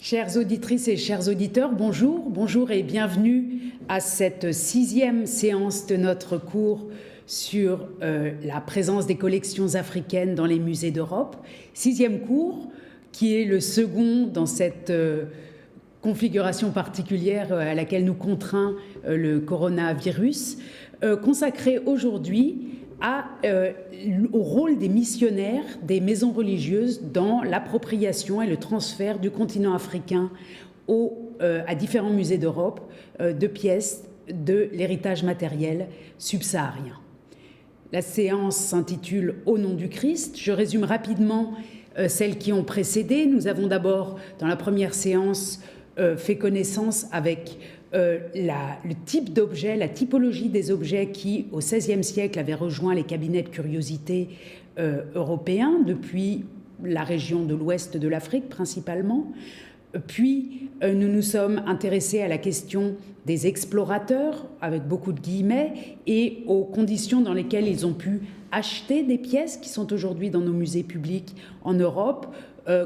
Chères auditrices et chers auditeurs, bonjour, bonjour et bienvenue à cette 6e séance de notre cours sur la présence des collections africaines dans les musées d'Europe. 6e cours qui est le second dans cette configuration particulière à laquelle nous contraint le coronavirus, consacré aujourd'hui au rôle des missionnaires des maisons religieuses dans l'appropriation et le transfert du continent africain à différents musées d'Europe de pièces de l'héritage matériel subsaharien. La séance s'intitule « Au nom du Christ ». Je résume rapidement celles qui ont précédé. Nous avons d'abord, dans la première séance, fait connaissance avec le type d'objets, la typologie des objets qui, au XVIe siècle, avaient rejoint les cabinets de curiosité européens depuis la région de l'ouest de l'Afrique principalement. Puis, nous nous sommes intéressés à la question des explorateurs, avec beaucoup de guillemets, et aux conditions dans lesquelles ils ont pu acheter des pièces qui sont aujourd'hui dans nos musées publics en Europe,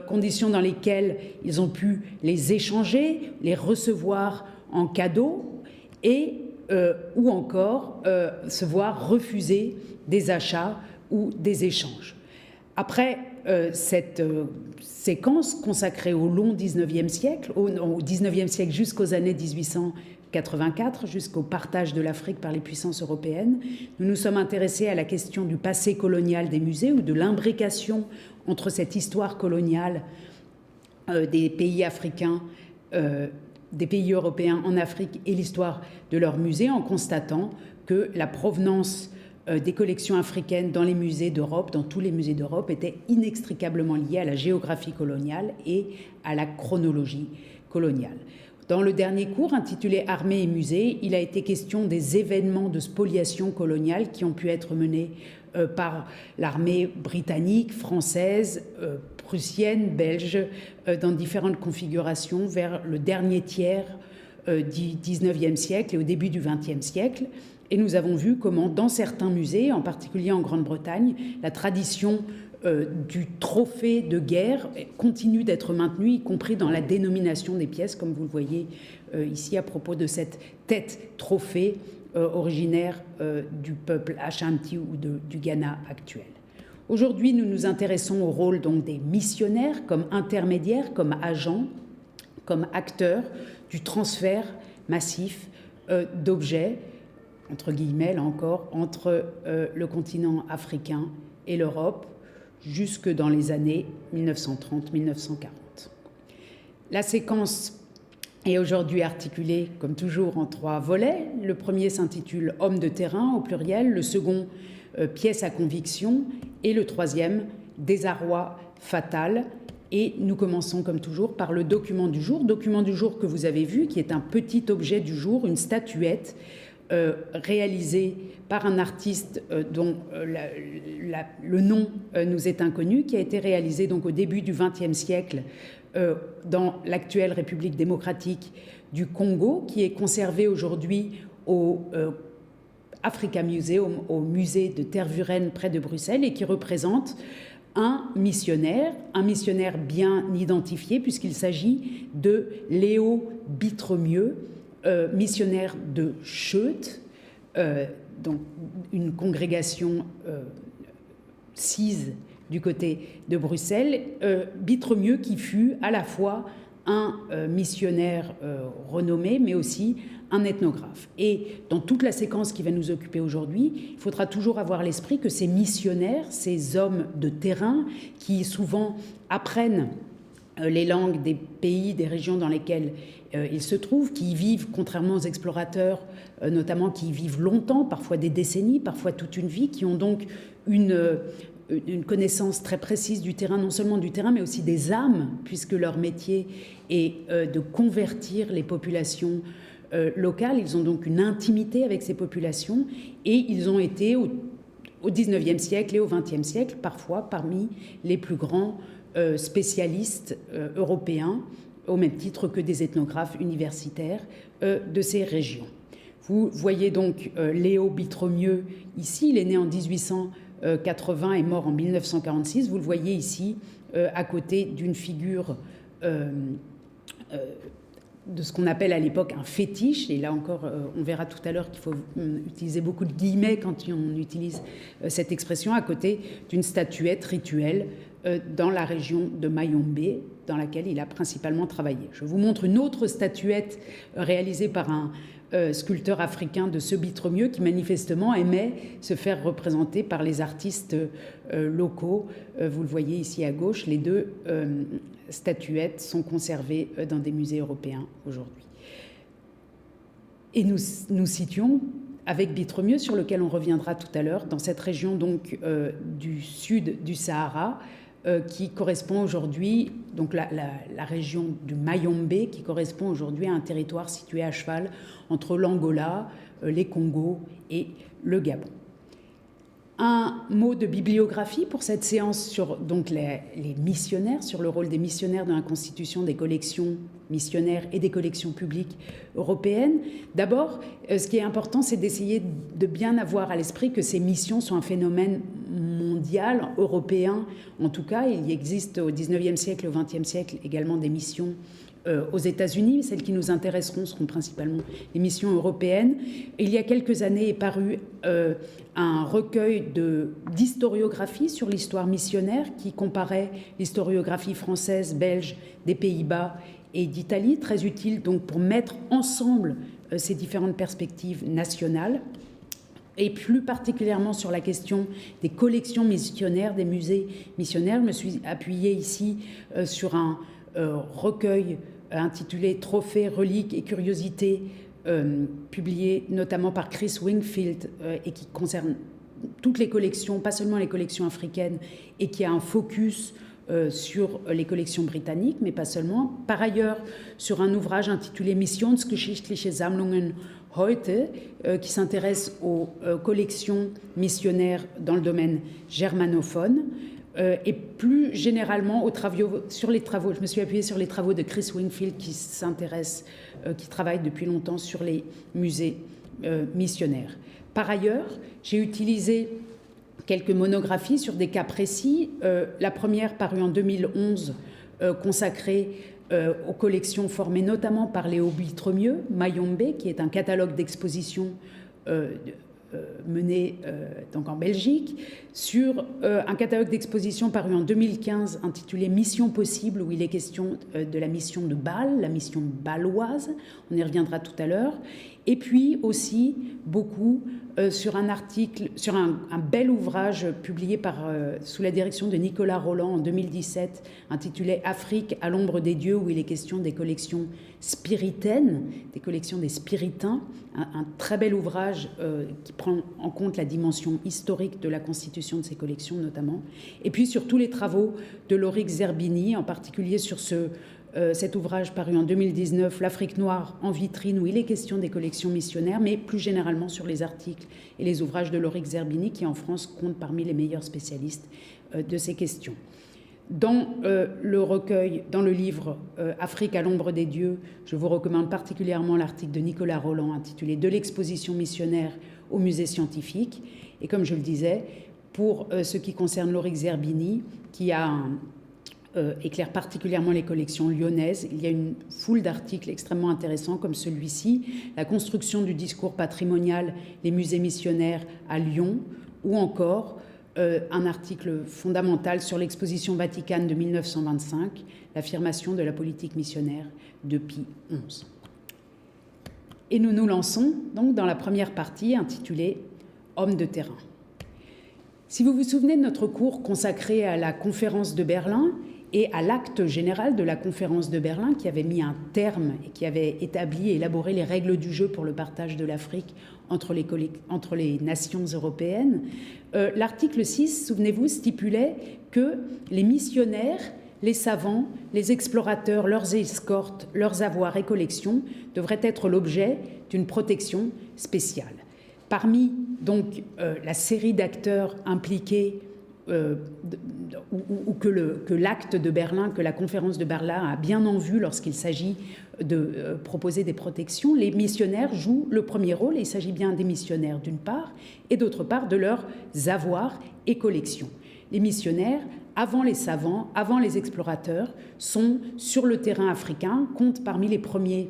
conditions dans lesquelles ils ont pu les échanger, les recevoir en cadeau et ou encore se voir refuser des achats ou des échanges. Après cette séquence consacrée au long 19e siècle, au 19e siècle jusqu'aux années 1884, jusqu'au partage de l'Afrique par les puissances européennes, nous nous sommes intéressés à la question du passé colonial des musées ou de l'imbrication entre cette histoire coloniale des pays africains, des pays européens en Afrique et l'histoire de leurs musées, en constatant que la provenance des collections africaines dans les musées d'Europe, dans tous les musées d'Europe, était inextricablement liée à la géographie coloniale et à la chronologie coloniale. Dans le dernier cours, intitulé « Armées et musées », il a été question des événements de spoliation coloniale qui ont pu être menés par l'armée britannique, française, prussienne, belge, dans différentes configurations vers le dernier tiers du XIXe siècle et au début du XXe siècle. Et nous avons vu comment, dans certains musées, en particulier en Grande-Bretagne, la tradition du trophée de guerre continue d'être maintenue, y compris dans la dénomination des pièces, comme vous le voyez ici à propos de cette tête trophée originaire du peuple Ashanti ou du Ghana actuel. Aujourd'hui, nous nous intéressons au rôle donc des missionnaires comme intermédiaires, comme agents, comme acteurs du transfert massif d'objets, entre guillemets là encore, entre le continent africain et l'Europe, jusque dans les années 1930-1940. La séquence est aujourd'hui articulée, comme toujours, en 3 volets. Le premier s'intitule « Hommes de terrain » au pluriel, le second « Pièces à conviction » et le troisième « Désarroi fatal ». Et nous commençons comme toujours par le document du jour que vous avez vu, qui est un petit objet du jour, une statuette réalisée par un artiste dont le nom nous est inconnu, qui a été réalisé donc au début du XXe siècle dans l'actuelle République démocratique du Congo, qui est conservé aujourd'hui au Africa Museum, au musée de Tervuren près de Bruxelles, et qui représente un missionnaire bien identifié, puisqu'il s'agit de Léo Bitremieux, missionnaire de Scheut, donc une congrégation cise du côté de Bruxelles, Bitremieux qui fut à la fois un missionnaire renommé, mais aussi un ethnographe. Et dans toute la séquence qui va nous occuper aujourd'hui, il faudra toujours avoir à l'esprit que ces missionnaires, ces hommes de terrain, qui souvent apprennent les langues des pays, des régions dans lesquelles ils se trouvent, qui y vivent, contrairement aux explorateurs, notamment qui y vivent longtemps, parfois des décennies, parfois toute une vie, qui ont donc une connaissance très précise du terrain, non seulement du terrain, mais aussi des âmes, puisque leur métier est de convertir les populations locales. Ils ont donc une intimité avec ces populations et ils ont été au XIXe siècle et au XXe siècle parfois parmi les plus grands spécialistes européens, au même titre que des ethnographes universitaires de ces régions. Vous voyez donc Léo Bitremieux ici, il est né en 1880 et mort en 1946. Vous le voyez ici à côté d'une figure de ce qu'on appelle à l'époque un fétiche, et là encore on verra tout à l'heure qu'il faut utiliser beaucoup de guillemets quand on utilise cette expression, à côté d'une statuette rituelle dans la région de Mayombe, dans laquelle il a principalement travaillé. Je vous montre une autre statuette réalisée par un sculpteur africain de Sebitremieux qui manifestement aimait se faire représenter par les artistes locaux. Vous le voyez ici à gauche, les deux statuettes sont conservées dans des musées européens aujourd'hui. Et nous situons avec Bitremieux, sur lequel on reviendra tout à l'heure, dans cette région donc du sud du Sahara, qui correspond aujourd'hui, donc la région du Mayombe, qui correspond aujourd'hui à un territoire situé à cheval entre l'Angola, les Congos et le Gabon. Un mot de bibliographie pour cette séance sur donc les missionnaires, sur le rôle des missionnaires dans la constitution des collections missionnaires et des collections publiques européennes. D'abord, ce qui est important, c'est d'essayer de bien avoir à l'esprit que ces missions sont un phénomène mondial, européen. En tout cas, il y existe au XIXe siècle, au XXe siècle également des missions aux États-Unis. Celles qui nous intéresseront seront principalement les missions européennes. Il y a quelques années est paru un recueil d'historiographie sur l'histoire missionnaire qui comparait l'historiographie française, belge, des Pays-Bas et d'Italie, très utile donc pour mettre ensemble ces différentes perspectives nationales. Et plus particulièrement sur la question des collections missionnaires, des musées missionnaires. Je me suis appuyée ici sur un recueil intitulé « Trophées, reliques et curiosités », publié notamment par Chris Wingfield et qui concerne toutes les collections, pas seulement les collections africaines, et qui a un focus sur les collections britanniques, mais pas seulement. Par ailleurs, sur un ouvrage intitulé « Missionsgeschichtliche Sammlungen heute », qui s'intéresse aux collections missionnaires dans le domaine germanophone, et plus généralement je me suis appuyée sur les travaux de Chris Wingfield qui travaille depuis longtemps sur les musées missionnaires. Par ailleurs, j'ai utilisé quelques monographies sur des cas précis. La première parue en 2011, consacrée aux collections formées notamment par Léo Bitremieux, Mayombe, qui est un catalogue d'expositions mené donc en Belgique, sur un catalogue d'expositions paru en 2015 intitulé « Mission possible », où il est question de la mission de Bâle, la mission bâloise, on y reviendra tout à l'heure, et puis aussi beaucoup sur un article, sur un bel ouvrage publié sous la direction de Nicolas Roland en 2017, intitulé « Afrique à l'ombre des dieux », où il est question des collections spiritaines, des collections des spiritains, un très bel ouvrage qui prend en compte la dimension historique de la constitution de ces collections notamment, et puis sur tous les travaux de Lorik Zerbini, en particulier sur cet ouvrage paru en 2019, « L'Afrique noire en vitrine », où il est question des collections missionnaires, mais plus généralement sur les articles et les ouvrages de Lorik Zerbini, qui en France compte parmi les meilleurs spécialistes de ces questions. Dans le recueil, dans le livre « Afrique à l'ombre des dieux », je vous recommande particulièrement l'article de Nicolas Roland intitulé « De l'exposition missionnaire au musée scientifique ». Et comme je le disais, pour ce qui concerne Lorik Zerbini, qui éclaire particulièrement les collections lyonnaises, il y a une foule d'articles extrêmement intéressants comme celui-ci, « La construction du discours patrimonial, les musées missionnaires à Lyon », ou encore un article fondamental sur l'exposition Vaticane de 1925, l'affirmation de la politique missionnaire de Pie XI. Et nous nous lançons donc dans la première partie intitulée « Hommes de terrain ». Si vous vous souvenez de notre cours consacré à la conférence de Berlin et à l'acte général de la conférence de Berlin qui avait mis un terme et qui avait établi et élaboré les règles du jeu pour le partage de l'Afrique entre les nations européennes, l'article 6, souvenez-vous, stipulait que les missionnaires, les savants, les explorateurs, leurs escortes, leurs avoirs et collections devraient être l'objet d'une protection spéciale. Parmi donc la série d'acteurs impliqués ou que l'acte de Berlin, que la conférence de Berlin a bien en vue lorsqu'il s'agit de proposer des protections, les missionnaires jouent le premier rôle, et il s'agit bien des missionnaires d'une part, et d'autre part de leurs avoirs et collections. Les missionnaires avant les savants, avant les explorateurs, sont sur le terrain africain, comptent parmi les premiers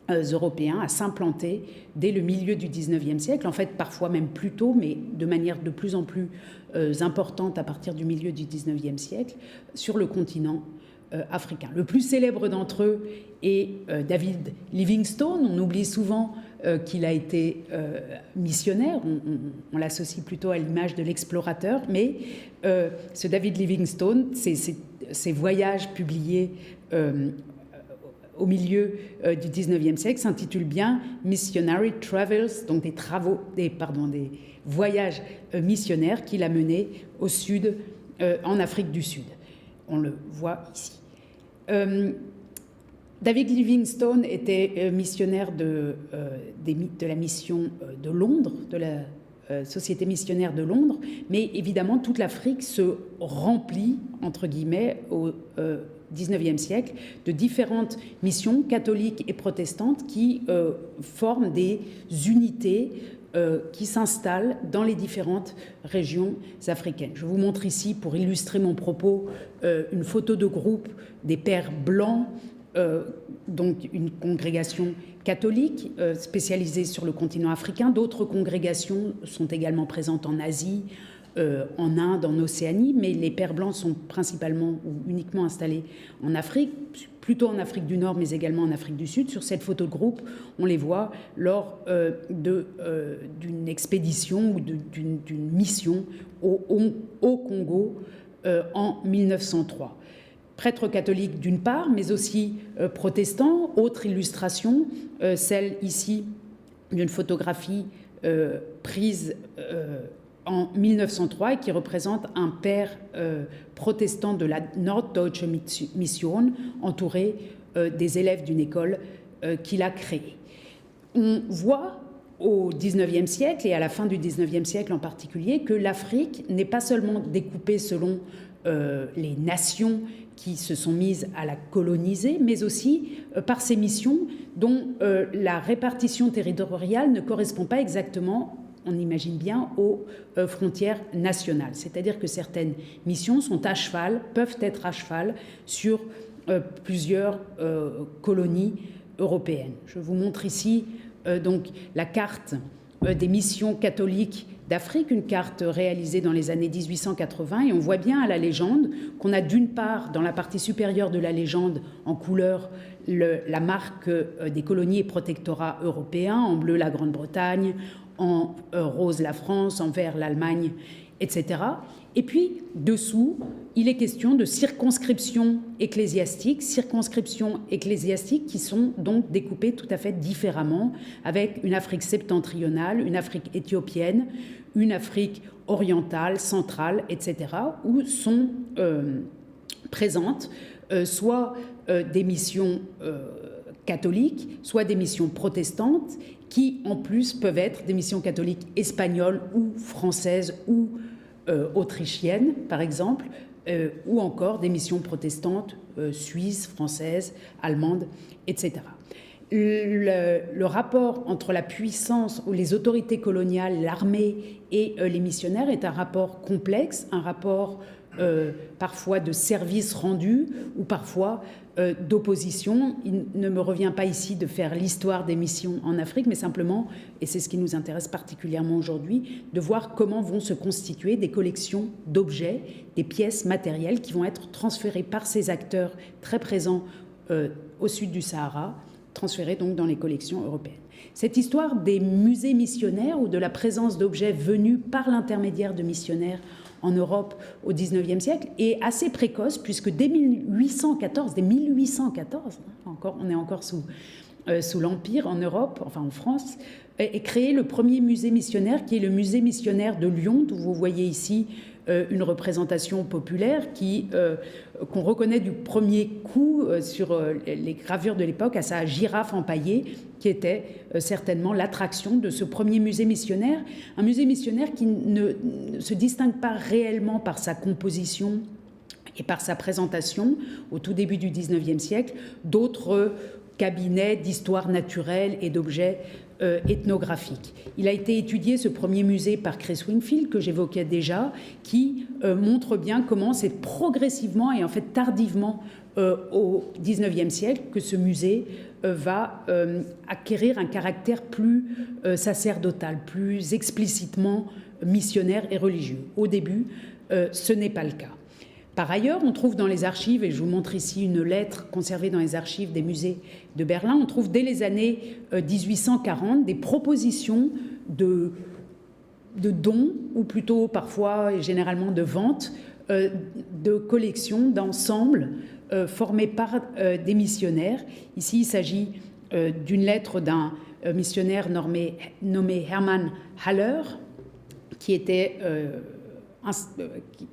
Européens à s'implanter dès le milieu du 19e siècle, en fait parfois même plus tôt, mais de manière de plus en plus importante à partir du milieu du 19e siècle, sur le continent africain. Le plus célèbre d'entre eux est David Livingstone. On oublie souvent qu'il a été missionnaire, on l'associe plutôt à l'image de l'explorateur, mais ce David Livingstone, ses voyages publiés au milieu du 19e siècle s'intitulent bien Missionary Travels, donc des voyages missionnaires qu'il a menés au sud, en Afrique du Sud. On le voit ici. David Livingstone était missionnaire de la mission de Londres, de la Société missionnaire de Londres, mais évidemment toute l'Afrique se remplit, entre guillemets, au XIXe siècle, de différentes missions catholiques et protestantes qui forment des unités qui s'installent dans les différentes régions africaines. Je vous montre ici, pour illustrer mon propos, une photo de groupe des Pères Blancs, donc une congrégation catholique spécialisée sur le continent africain. D'autres congrégations sont également présentes en Asie, en Inde, en Océanie, mais les Pères Blancs sont principalement ou uniquement installés en Afrique, plutôt en Afrique du Nord, mais également en Afrique du Sud. Sur cette photo de groupe, on les voit lors d'une expédition ou d'une mission au Congo en 1903. Prêtres catholiques d'une part, mais aussi protestants. Autre illustration, celle ici d'une photographie prise en 1903 et qui représente un père protestant de la Norddeutsche Mission, entouré des élèves d'une école qu'il a créée. On voit au XIXe siècle et à la fin du XIXe siècle en particulier que l'Afrique n'est pas seulement découpée selon les nations qui se sont mises à la coloniser, mais aussi par ces missions dont la répartition territoriale ne correspond pas exactement, on imagine bien, aux frontières nationales. C'est-à-dire que certaines missions sont à cheval, peuvent être à cheval sur plusieurs colonies européennes. Je vous montre ici donc la carte des missions catholiques d'Afrique, une carte réalisée dans les années 1880, et on voit bien à la légende qu'on a d'une part, dans la partie supérieure de la légende, en couleur, la marque des colonies et protectorats européens, en bleu la Grande-Bretagne, en rose la France, en vert l'Allemagne, etc. Et puis, dessous, il est question de circonscriptions ecclésiastiques qui sont donc découpées tout à fait différemment, avec une Afrique septentrionale, une Afrique éthiopienne, une Afrique orientale, centrale, etc., où sont présentes soit des missions catholiques, soit des missions protestantes, qui en plus peuvent être des missions catholiques espagnoles ou françaises ou autrichiennes, par exemple, ou encore des missions protestantes suisses, françaises, allemandes, etc. Le rapport entre la puissance ou les autorités coloniales, l'armée et les missionnaires est un rapport complexe, un rapport parfois de service rendu ou parfois d'opposition. Il ne me revient pas ici de faire l'histoire des missions en Afrique, mais simplement, et c'est ce qui nous intéresse particulièrement aujourd'hui, de voir comment vont se constituer des collections d'objets, des pièces matérielles qui vont être transférées par ces acteurs très présents au sud du Sahara, transférées donc dans les collections européennes. Cette histoire des musées missionnaires ou de la présence d'objets venus par l'intermédiaire de missionnaires en Europe au XIXe siècle est assez précoce, puisque dès 1814, on est encore sous l'Empire en Europe, enfin en France, est créé le premier musée missionnaire, qui est le musée missionnaire de Lyon, où vous voyez ici une représentation populaire qu'on reconnaît du premier coup sur les gravures de l'époque à sa girafe empaillée, qui était certainement l'attraction de ce premier musée missionnaire. Un musée missionnaire qui ne se distingue pas réellement par sa composition et par sa présentation au tout début du XIXe siècle d'autres cabinet d'histoire naturelle et d'objets ethnographiques. Il a été étudié, ce premier musée, par Chris Wingfield, que j'évoquais déjà, qui montre bien comment c'est progressivement et en fait tardivement au XIXe siècle que ce musée va acquérir un caractère plus sacerdotal, plus explicitement missionnaire et religieux. Au début, ce n'est pas le cas. Par ailleurs, on trouve dans les archives, et je vous montre ici une lettre conservée dans les archives des musées de Berlin, on trouve dès les années 1840 des propositions de dons, ou plutôt parfois et généralement de ventes, de collections, d'ensembles formés par des missionnaires. Ici, il s'agit d'une lettre d'un missionnaire nommé Hermann Haller,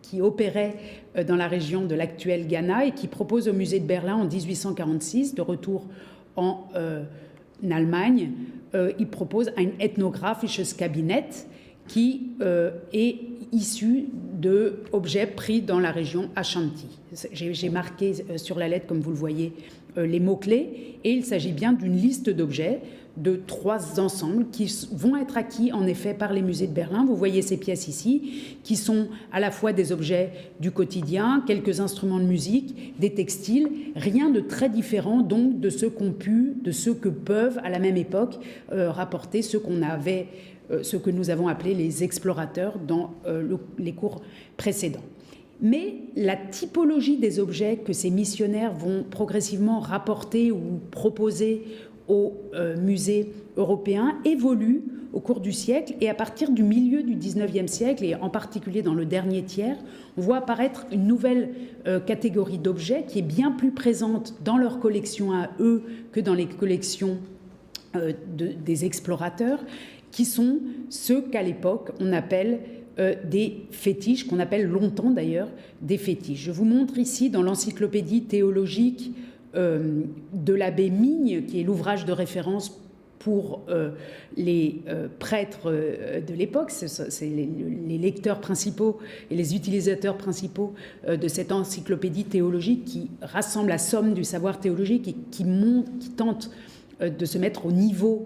qui opérait dans la région de l'actuel Ghana et qui propose au musée de Berlin en 1846, de retour en Allemagne, il propose ein ethnographisches Kabinett qui est issu d'objets pris dans la région Ashanti. J'ai marqué sur la lettre, comme vous le voyez, les mots-clés, et il s'agit bien d'une liste d'objets de 3 ensembles qui vont être acquis en effet par les musées de Berlin. Vous voyez ces pièces ici, qui sont à la fois des objets du quotidien, quelques instruments de musique, des textiles, rien de très différent donc de ceux que peuvent à la même époque rapporter ce que nous avons appelé les explorateurs dans les cours précédents. Mais la typologie des objets que ces missionnaires vont progressivement rapporter ou proposer aux musées européens évolue au cours du siècle, et à partir du milieu du XIXe siècle, et en particulier dans le dernier tiers, on voit apparaître une nouvelle catégorie d'objets qui est bien plus présente dans leurs collections à eux que dans les collections des explorateurs, qui sont ceux qu'à l'époque on appelle des fétiches, qu'on appelle longtemps d'ailleurs des fétiches. Je vous montre ici dans l'encyclopédie théologique de l'abbé Migne, qui est l'ouvrage de référence pour les prêtres de l'époque. C'est les lecteurs principaux et les utilisateurs principaux de cette encyclopédie théologique qui rassemble la somme du savoir théologique et qui tente de se mettre au niveau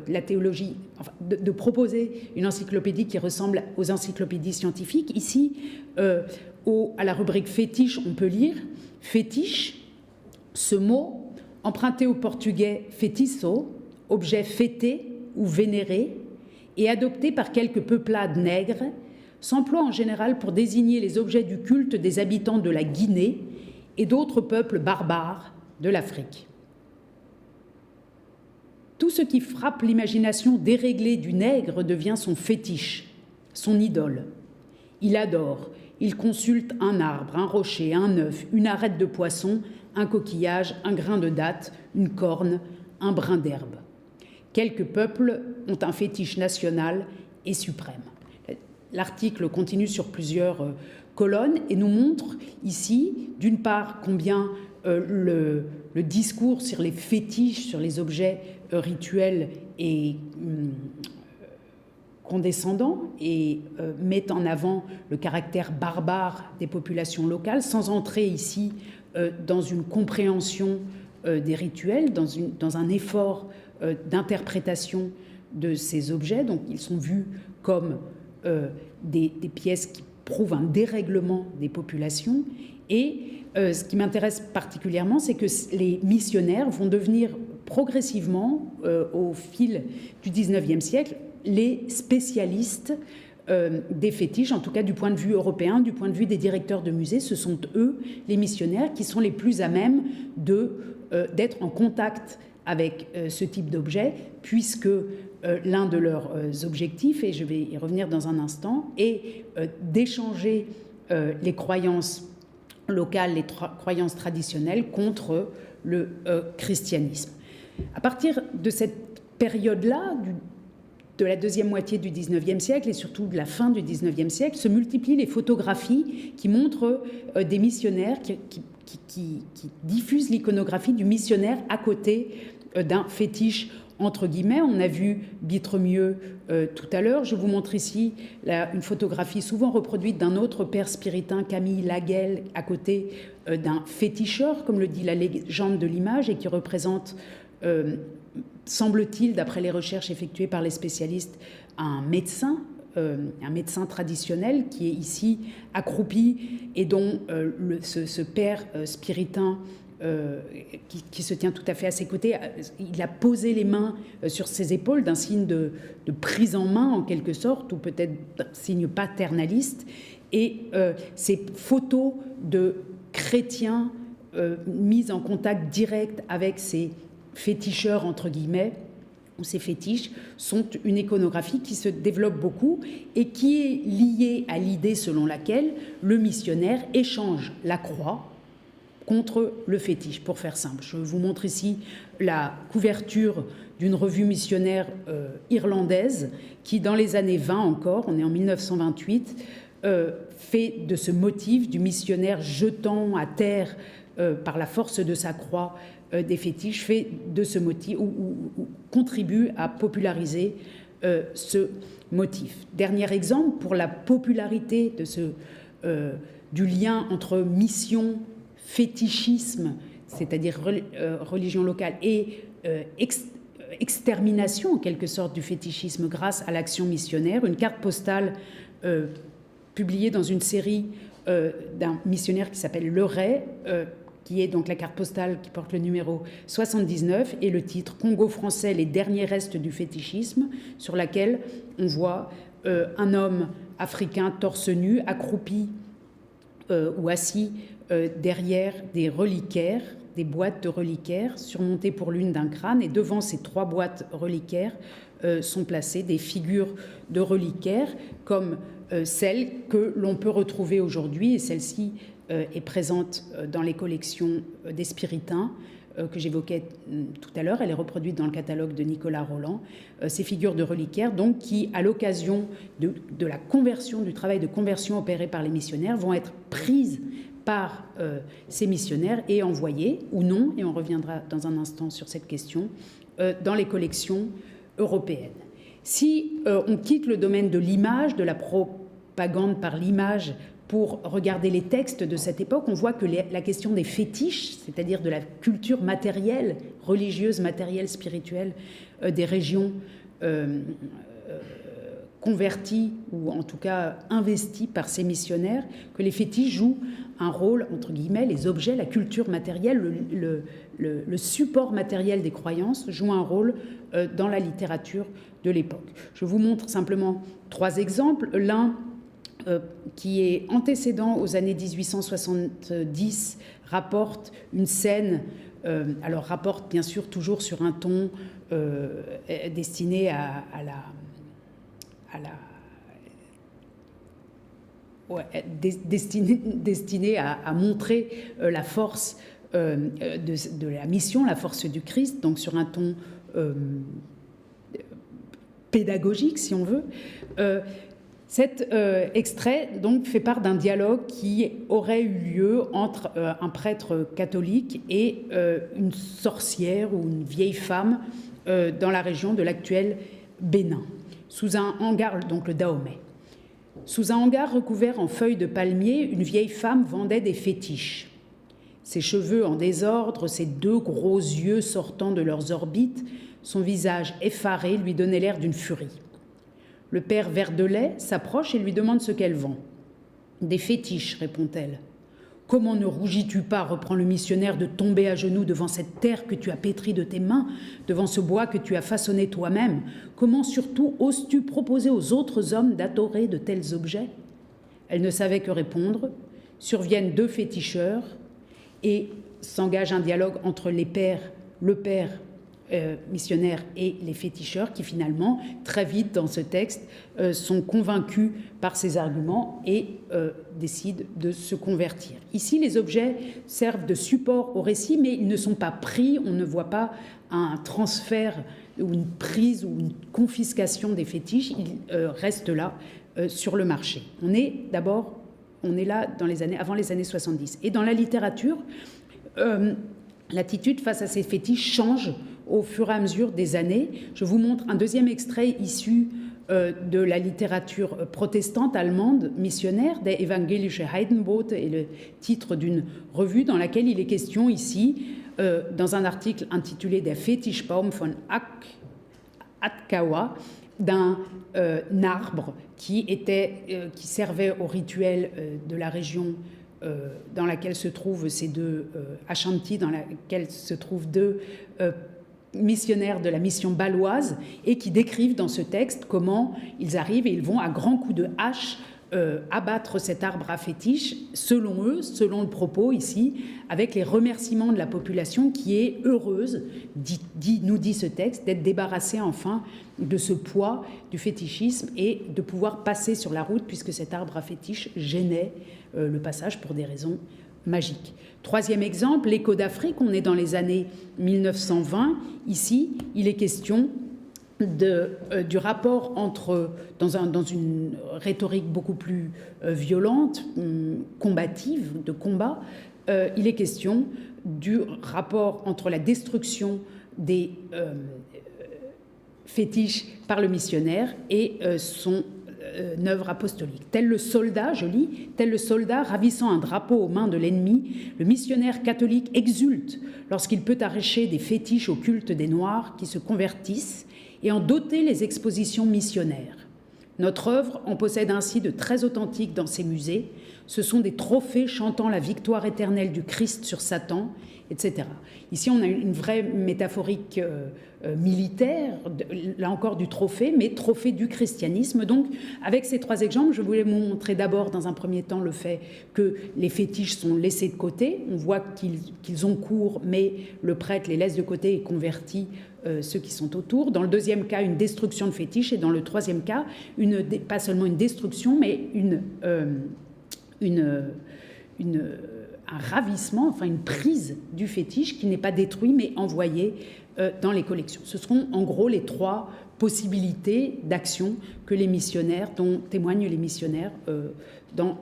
la théologie, enfin, de proposer une encyclopédie qui ressemble aux encyclopédies scientifiques. Ici, à la rubrique fétiche, on peut lire « fétiche ». Ce mot, emprunté au portugais fétiço, objet fêté ou vénéré, et adopté par quelques peuplades nègres, s'emploie en général pour désigner les objets du culte des habitants de la Guinée et d'autres peuples barbares de l'Afrique. Tout ce qui frappe l'imagination déréglée du nègre devient son fétiche, son idole. Il adore, il consulte un arbre, un rocher, un œuf, une arête de poisson, un coquillage, un grain de datte, une corne, un brin d'herbe. Quelques peuples ont un fétiche national et suprême. L'article continue sur plusieurs colonnes et nous montre ici, d'une part, combien le discours sur les fétiches, sur les objets rituels est condescendant et met en avant le caractère barbare des populations locales, sans entrer ici dans une compréhension des rituels, dans un effort d'interprétation de ces objets. Donc ils sont vus comme des pièces qui prouvent un dérèglement des populations. Et ce qui m'intéresse particulièrement, c'est que les missionnaires vont devenir progressivement, au fil du XIXe siècle, les spécialistes des fétiches, en tout cas du point de vue européen, du point de vue des directeurs de musées. Ce sont eux, les missionnaires, qui sont les plus à même d'être en contact avec ce type d'objet, puisque l'un de leurs objectifs, et je vais y revenir dans un instant, est d'échanger les croyances locales, les croyances traditionnelles contre le christianisme. À partir de cette période-là, de la deuxième moitié du XIXe siècle et surtout de la fin du XIXe siècle, se multiplient les photographies qui montrent des missionnaires qui diffusent l'iconographie du missionnaire à côté d'un fétiche entre guillemets. On a vu Bitremieux tout à l'heure. Je vous montre ici une photographie souvent reproduite d'un autre père spiritain, Camille Laguel, à côté d'un féticheur, comme le dit la légende de l'image, et qui représente, semble-t-il, d'après les recherches effectuées par les spécialistes, un médecin traditionnel qui est ici accroupi et dont ce père spiritain qui se tient tout à fait à ses côtés, il a posé les mains sur ses épaules d'un signe de prise en main en quelque sorte, ou peut-être d'un signe paternaliste. Et ces photos de chrétiens mis en contact direct avec ces féticheurs entre guillemets, ou ces fétiches, sont une iconographie qui se développe beaucoup et qui est liée à l'idée selon laquelle le missionnaire échange la croix contre le fétiche, pour faire simple. Je vous montre ici la couverture d'une revue missionnaire irlandaise qui, dans les années 20 encore, on est en 1928, fait de ce motif du missionnaire jetant à terre par la force de sa croix des fétiches, fait de ce motif ou contribue à populariser ce motif. Dernier exemple pour la popularité de du lien entre mission, fétichisme, c'est-à-dire religion locale, et extermination en quelque sorte du fétichisme grâce à l'action missionnaire. Une carte postale publiée dans une série d'un missionnaire qui s'appelle Le Ray, qui est donc la carte postale qui porte le numéro 79 et le titre « Congo français, les derniers restes du fétichisme », sur laquelle on voit un homme africain torse nu, accroupi ou assis derrière des reliquaires, des boîtes de reliquaires, surmontées pour l'une d'un crâne, et devant ces 3 boîtes reliquaires sont placées des figures de reliquaires comme celle que l'on peut retrouver aujourd'hui, et celle-ci est présente dans les collections des Spiritains que j'évoquais tout à l'heure. Elle est reproduite dans le catalogue de Nicolas Roland. Ces figures de reliquaires, donc, qui, à l'occasion de la conversion, du travail de conversion opéré par les missionnaires, vont être prises par ces missionnaires et envoyées, ou non, et on reviendra dans un instant sur cette question, dans les collections européennes. Si on quitte le domaine de l'image, de la propagande par l'image, pour regarder les textes de cette époque, on voit que la question des fétiches, c'est-à-dire de la culture matérielle, religieuse, matérielle, spirituelle des régions converties ou en tout cas investies par ces missionnaires, que les fétiches jouent un rôle, entre guillemets, les objets, la culture matérielle, le support matériel des croyances jouent un rôle dans la littérature de l'époque. Je vous montre simplement 3 exemples. L'un qui est antécédent aux années 1870, rapporte une scène, alors rapporte bien sûr toujours sur un ton destiné destiné à montrer la force de la mission, la force du Christ, donc sur un ton pédagogique, si on veut. Cet extrait donc fait part d'un dialogue qui aurait eu lieu entre un prêtre catholique et une sorcière ou une vieille femme dans la région de l'actuel Bénin, sous un hangar, donc le Dahomey. Sous un hangar recouvert en feuilles de palmier, une vieille femme vendait des fétiches. Ses cheveux en désordre, ses 2 gros yeux sortant de leurs orbites, son visage effaré lui donnait l'air d'une furie. Le père Verdelet s'approche et lui demande ce qu'elle vend. « Des fétiches, répond-elle. « Comment ne rougis-tu pas, reprend le missionnaire, de tomber à genoux devant cette terre que tu as pétrie de tes mains, devant ce bois que tu as façonné toi-même? Comment surtout oses-tu proposer aux autres hommes d'adorer de tels objets ?» Elle ne savait que répondre. Surviennent 2 féticheurs et s'engage un dialogue entre le père missionnaires et les féticheurs qui finalement, très vite dans ce texte, sont convaincus par ces arguments et décident de se convertir. Ici, les objets servent de support au récit, mais ils ne sont pas pris, on ne voit pas un transfert ou une prise ou une confiscation des fétiches, ils restent là sur le marché. On est là avant les années 70. Et dans la littérature, l'attitude face à ces fétiches change au fur et à mesure des années. Je vous montre un deuxième extrait issu de la littérature protestante allemande missionnaire, des Evangelische Heidenbote, est le titre d'une revue dans laquelle il est question ici, dans un article intitulé Der Fetischbaum von Atkawa, d'un arbre qui servait au rituel de la région dans laquelle se trouvent ces deux Ashanti, dans laquelle se trouvent deux missionnaires de la mission bâloise, et qui décrivent dans ce texte comment ils arrivent et ils vont à grands coups de hache abattre cet arbre à fétiche, selon eux, selon le propos ici, avec les remerciements de la population qui est heureuse, nous dit ce texte, d'être débarrassée enfin de ce poids du fétichisme et de pouvoir passer sur la route, puisque cet arbre à fétiche gênait le passage pour des raisons magiques. Troisième exemple, l'écho d'Afrique, on est dans les années 1920. Ici, il est question du rapport entre, dans une rhétorique beaucoup plus violente, combative, de combat, il est question du rapport entre la destruction des fétiches par le missionnaire et son œuvre apostolique. Tel le soldat, je lis, tel le soldat ravissant un drapeau aux mains de l'ennemi, le missionnaire catholique exulte lorsqu'il peut arracher des fétiches au culte des Noirs qui se convertissent et en doter les expositions missionnaires. Notre œuvre en possède ainsi de très authentiques dans ses musées. Ce sont des trophées chantant la victoire éternelle du Christ sur Satan, etc. Ici, on a une vraie métaphorique militaire, là encore du trophée, mais trophée du christianisme. Donc, avec ces trois exemples, je voulais vous montrer d'abord, dans un premier temps, le fait que les fétiches sont laissés de côté. On voit qu'ils ont cours, mais le prêtre les laisse de côté et convertit ceux qui sont autour. Dans le deuxième cas, une destruction de fétiches, et dans le troisième cas, pas seulement une destruction, mais un ravissement, enfin une prise du fétiche qui n'est pas détruit mais envoyé dans les collections. Ce seront en gros les trois possibilités d'action que les missionnaires, dont témoignent les missionnaires dans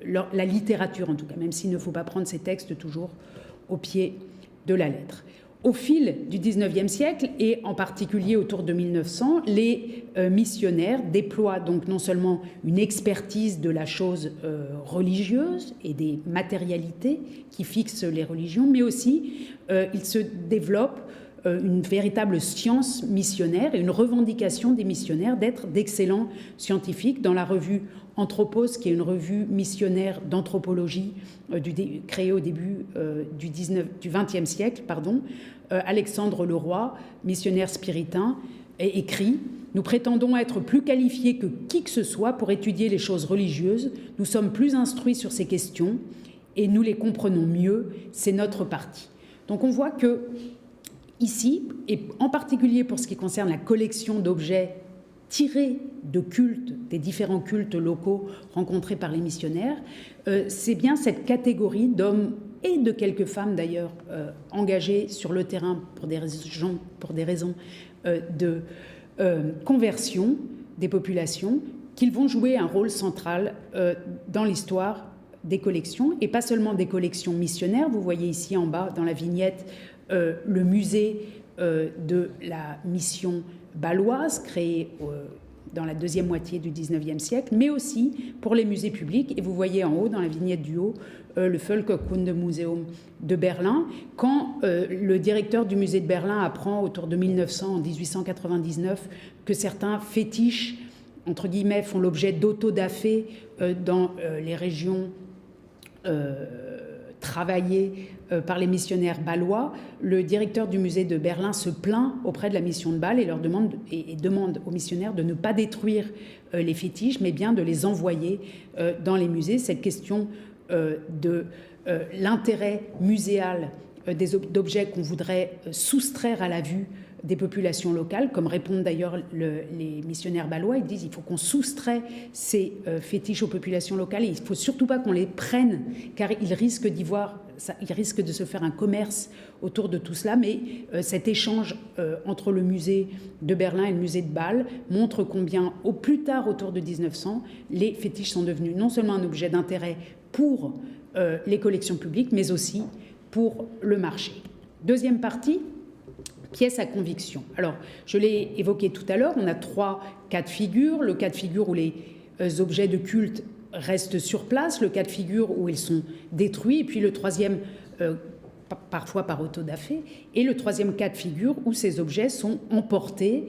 la littérature en tout cas, même s'il ne faut pas prendre ces textes toujours au pied de la lettre. Au fil du XIXe siècle, et en particulier autour de 1900, les missionnaires déploient donc non seulement une expertise de la chose religieuse et des matérialités qui fixent les religions, mais aussi il se développe une véritable science missionnaire et une revendication des missionnaires d'être d'excellents scientifiques. Dans la revue Anthropos, qui est une revue missionnaire d'anthropologie créée au début du XXe siècle, Alexandre Leroy, missionnaire spiritain, écrit « Nous prétendons être plus qualifiés que qui que ce soit pour étudier les choses religieuses. Nous sommes plus instruits sur ces questions et nous les comprenons mieux. C'est notre parti. » Donc on voit que ici, et en particulier pour ce qui concerne la collection d'objets tirés de cultes, des différents cultes locaux rencontrés par les missionnaires, c'est bien cette catégorie d'hommes et de quelques femmes d'ailleurs engagés sur le terrain pour des raisons de conversion des populations qu'ils vont jouer un rôle central dans l'histoire des collections, et pas seulement des collections missionnaires. Vous voyez ici en bas dans la vignette le musée de la mission bâloise créé dans la deuxième moitié du XIXe siècle, mais aussi pour les musées publics. Et vous voyez en haut, dans la vignette du haut, le Völkerkundemuseum de Berlin. Quand le directeur du musée de Berlin apprend autour de 1900, en 1899, que certains fétiches, entre guillemets, font l'objet d'autodafé dans les régions travaillées par les missionnaires bâlois, le directeur du musée de Berlin se plaint auprès de la mission de Bâle et leur demande aux missionnaires de ne pas détruire les fétiches, mais bien de les envoyer dans les musées. Cette question de l'intérêt muséal d'objets qu'on voudrait soustraire à la vue des populations locales, comme répondent d'ailleurs les missionnaires bâlois. Ils disent qu'il faut qu'on soustrait ces fétiches aux populations locales et il ne faut surtout pas qu'on les prenne, car il risque de se faire un commerce autour de tout cela. Mais cet échange entre le musée de Berlin et le musée de Bâle montre combien, au plus tard, autour de 1900, les fétiches sont devenus non seulement un objet d'intérêt pour les collections publiques, mais aussi pour le marché. Deuxième partie, pièce à conviction. Alors, je l'ai évoqué tout à l'heure, on a 3 cas de figure. Le cas de figure où les objets de culte restent sur place, le cas de figure où ils sont détruits, et puis le troisième, parfois par autodafé, et le troisième cas de figure où ces objets sont emportés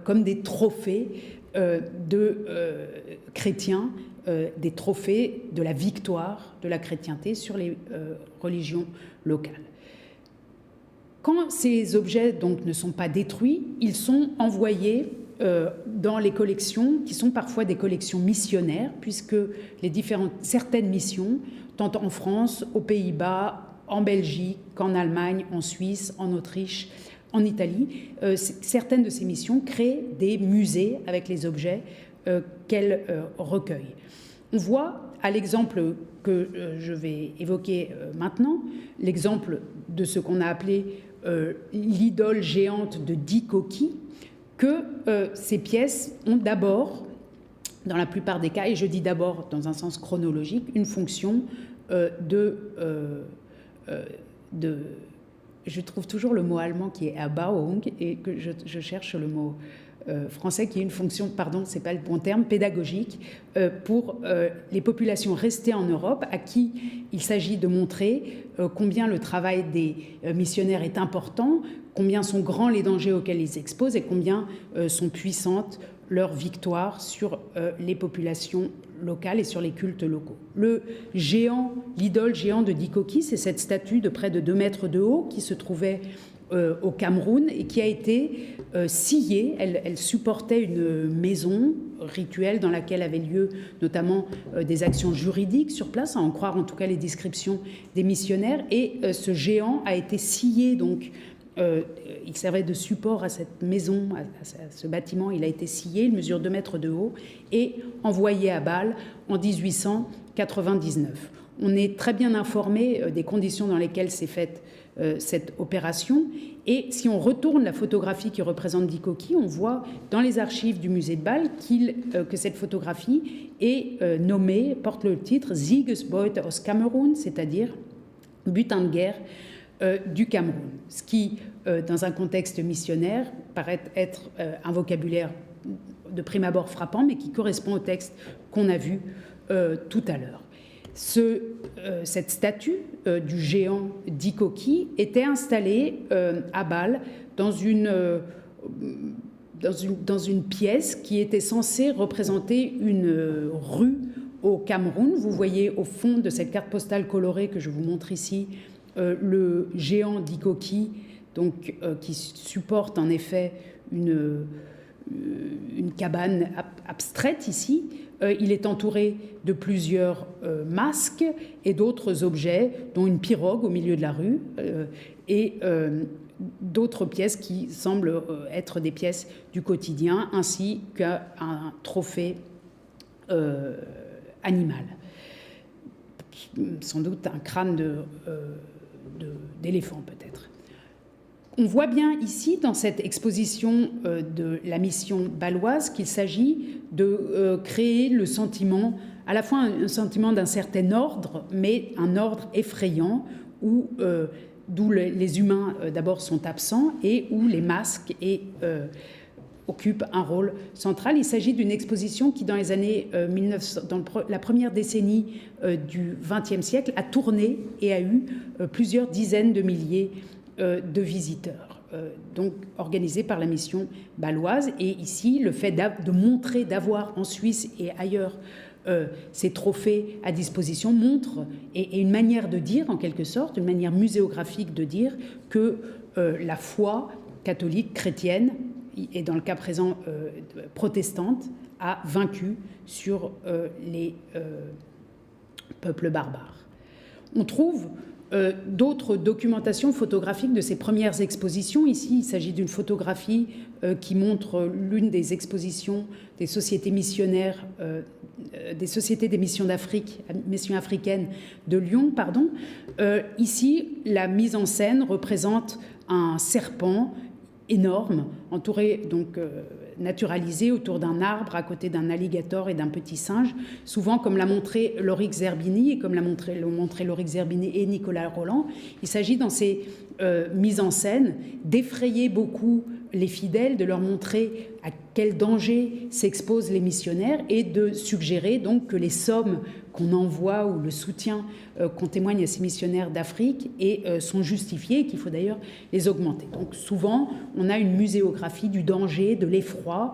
comme des trophées de chrétiens, des trophées de la victoire de la chrétienté sur les religions locales. Quand ces objets donc ne sont pas détruits, ils sont envoyés dans les collections qui sont parfois des collections missionnaires, puisque certaines missions, tant en France, aux Pays-Bas, en Belgique, qu'en Allemagne, en Suisse, en Autriche, en Italie, certaines de ces missions créent des musées avec les objets qu'elles recueillent. On voit, à l'exemple que je vais évoquer maintenant, l'exemple de ce qu'on a appelé l'idole géante de Dikoki, que ces pièces ont d'abord, dans la plupart des cas, et je dis d'abord dans un sens chronologique, une fonction je trouve toujours le mot allemand qui est Erbauung, et que je cherche le mot français qui est une fonction, pardon, c'est pas le bon terme, pédagogique, pour les populations restées en Europe, à qui il s'agit de montrer combien le travail des missionnaires est important, combien sont grands les dangers auxquels ils s'exposent et combien sont puissantes leurs victoires sur les populations locales et sur les cultes locaux. L'idole géant de Dikoki, c'est cette statue de près de 2 mètres de haut qui se trouvait au Cameroun et qui a été sciée. Elle supportait une maison rituelle dans laquelle avaient lieu notamment des actions juridiques sur place, à en croire en tout cas les descriptions des missionnaires. Et ce géant a été scié, donc il servait de support à cette maison, à ce bâtiment. Il a été scié, il mesure 2 mètres de haut et envoyé à Bâle en 1899. On est très bien informé des conditions dans lesquelles s'est faite cette opération. Et si on retourne la photographie qui représente Dikoki, on voit dans les archives du musée de Bâle que cette photographie est nommée, porte le titre Siegesbeute aus Kamerun, c'est-à-dire butin de guerre du Cameroun. Ce qui, dans un contexte missionnaire, paraît être un vocabulaire de prime abord frappant, mais qui correspond au texte qu'on a vu tout à l'heure. Cette statue du géant Dikoki était installée à Bâle dans une pièce qui était censée représenter une rue au Cameroun. Vous voyez au fond de cette carte postale colorée que je vous montre ici le géant Dikoki, donc, qui supporte en effet une cabane abstraite ici. Il est entouré de plusieurs masques et d'autres objets, dont une pirogue au milieu de la rue, et d'autres pièces qui semblent être des pièces du quotidien, ainsi qu'un trophée animal. Sans doute un crâne d'éléphant peut-être. On voit bien ici, dans cette exposition de la mission bâloise, qu'il s'agit de créer le sentiment, à la fois un sentiment d'un certain ordre, mais un ordre effrayant, d'où les humains d'abord sont absents et où les masques occupent un rôle central. Il s'agit d'une exposition qui, dans les années 1900, dans la première décennie du XXe siècle, a tourné et a eu plusieurs dizaines de milliers de visiteurs, donc organisés par la mission bâloise. Et ici, le fait de montrer, d'avoir en Suisse et ailleurs ces trophées à disposition montre, et une manière de dire, en quelque sorte, une manière muséographique de dire que la foi catholique, chrétienne, et dans le cas présent protestante, a vaincu sur les peuples barbares. On trouve d'autres documentations photographiques de ces premières expositions. Ici, il s'agit d'une photographie qui montre l'une des expositions des sociétés missionnaires, des sociétés des missions africaines de Lyon. Ici, la mise en scène représente un serpent énorme, entouré, donc naturalisé autour d'un arbre à côté d'un alligator et d'un petit singe, souvent comme l'a montré Lorik Zerbini et comme l'ont montré Lorik Zerbini et Nicolas Roland. Il s'agit dans ces mise en scène, d'effrayer beaucoup les fidèles, de leur montrer à quel danger s'exposent les missionnaires et de suggérer donc que les sommes qu'on envoie ou le soutien qu'on témoigne à ces missionnaires d'Afrique sont justifiés et qu'il faut d'ailleurs les augmenter. Donc souvent, on a une muséographie du danger, de l'effroi,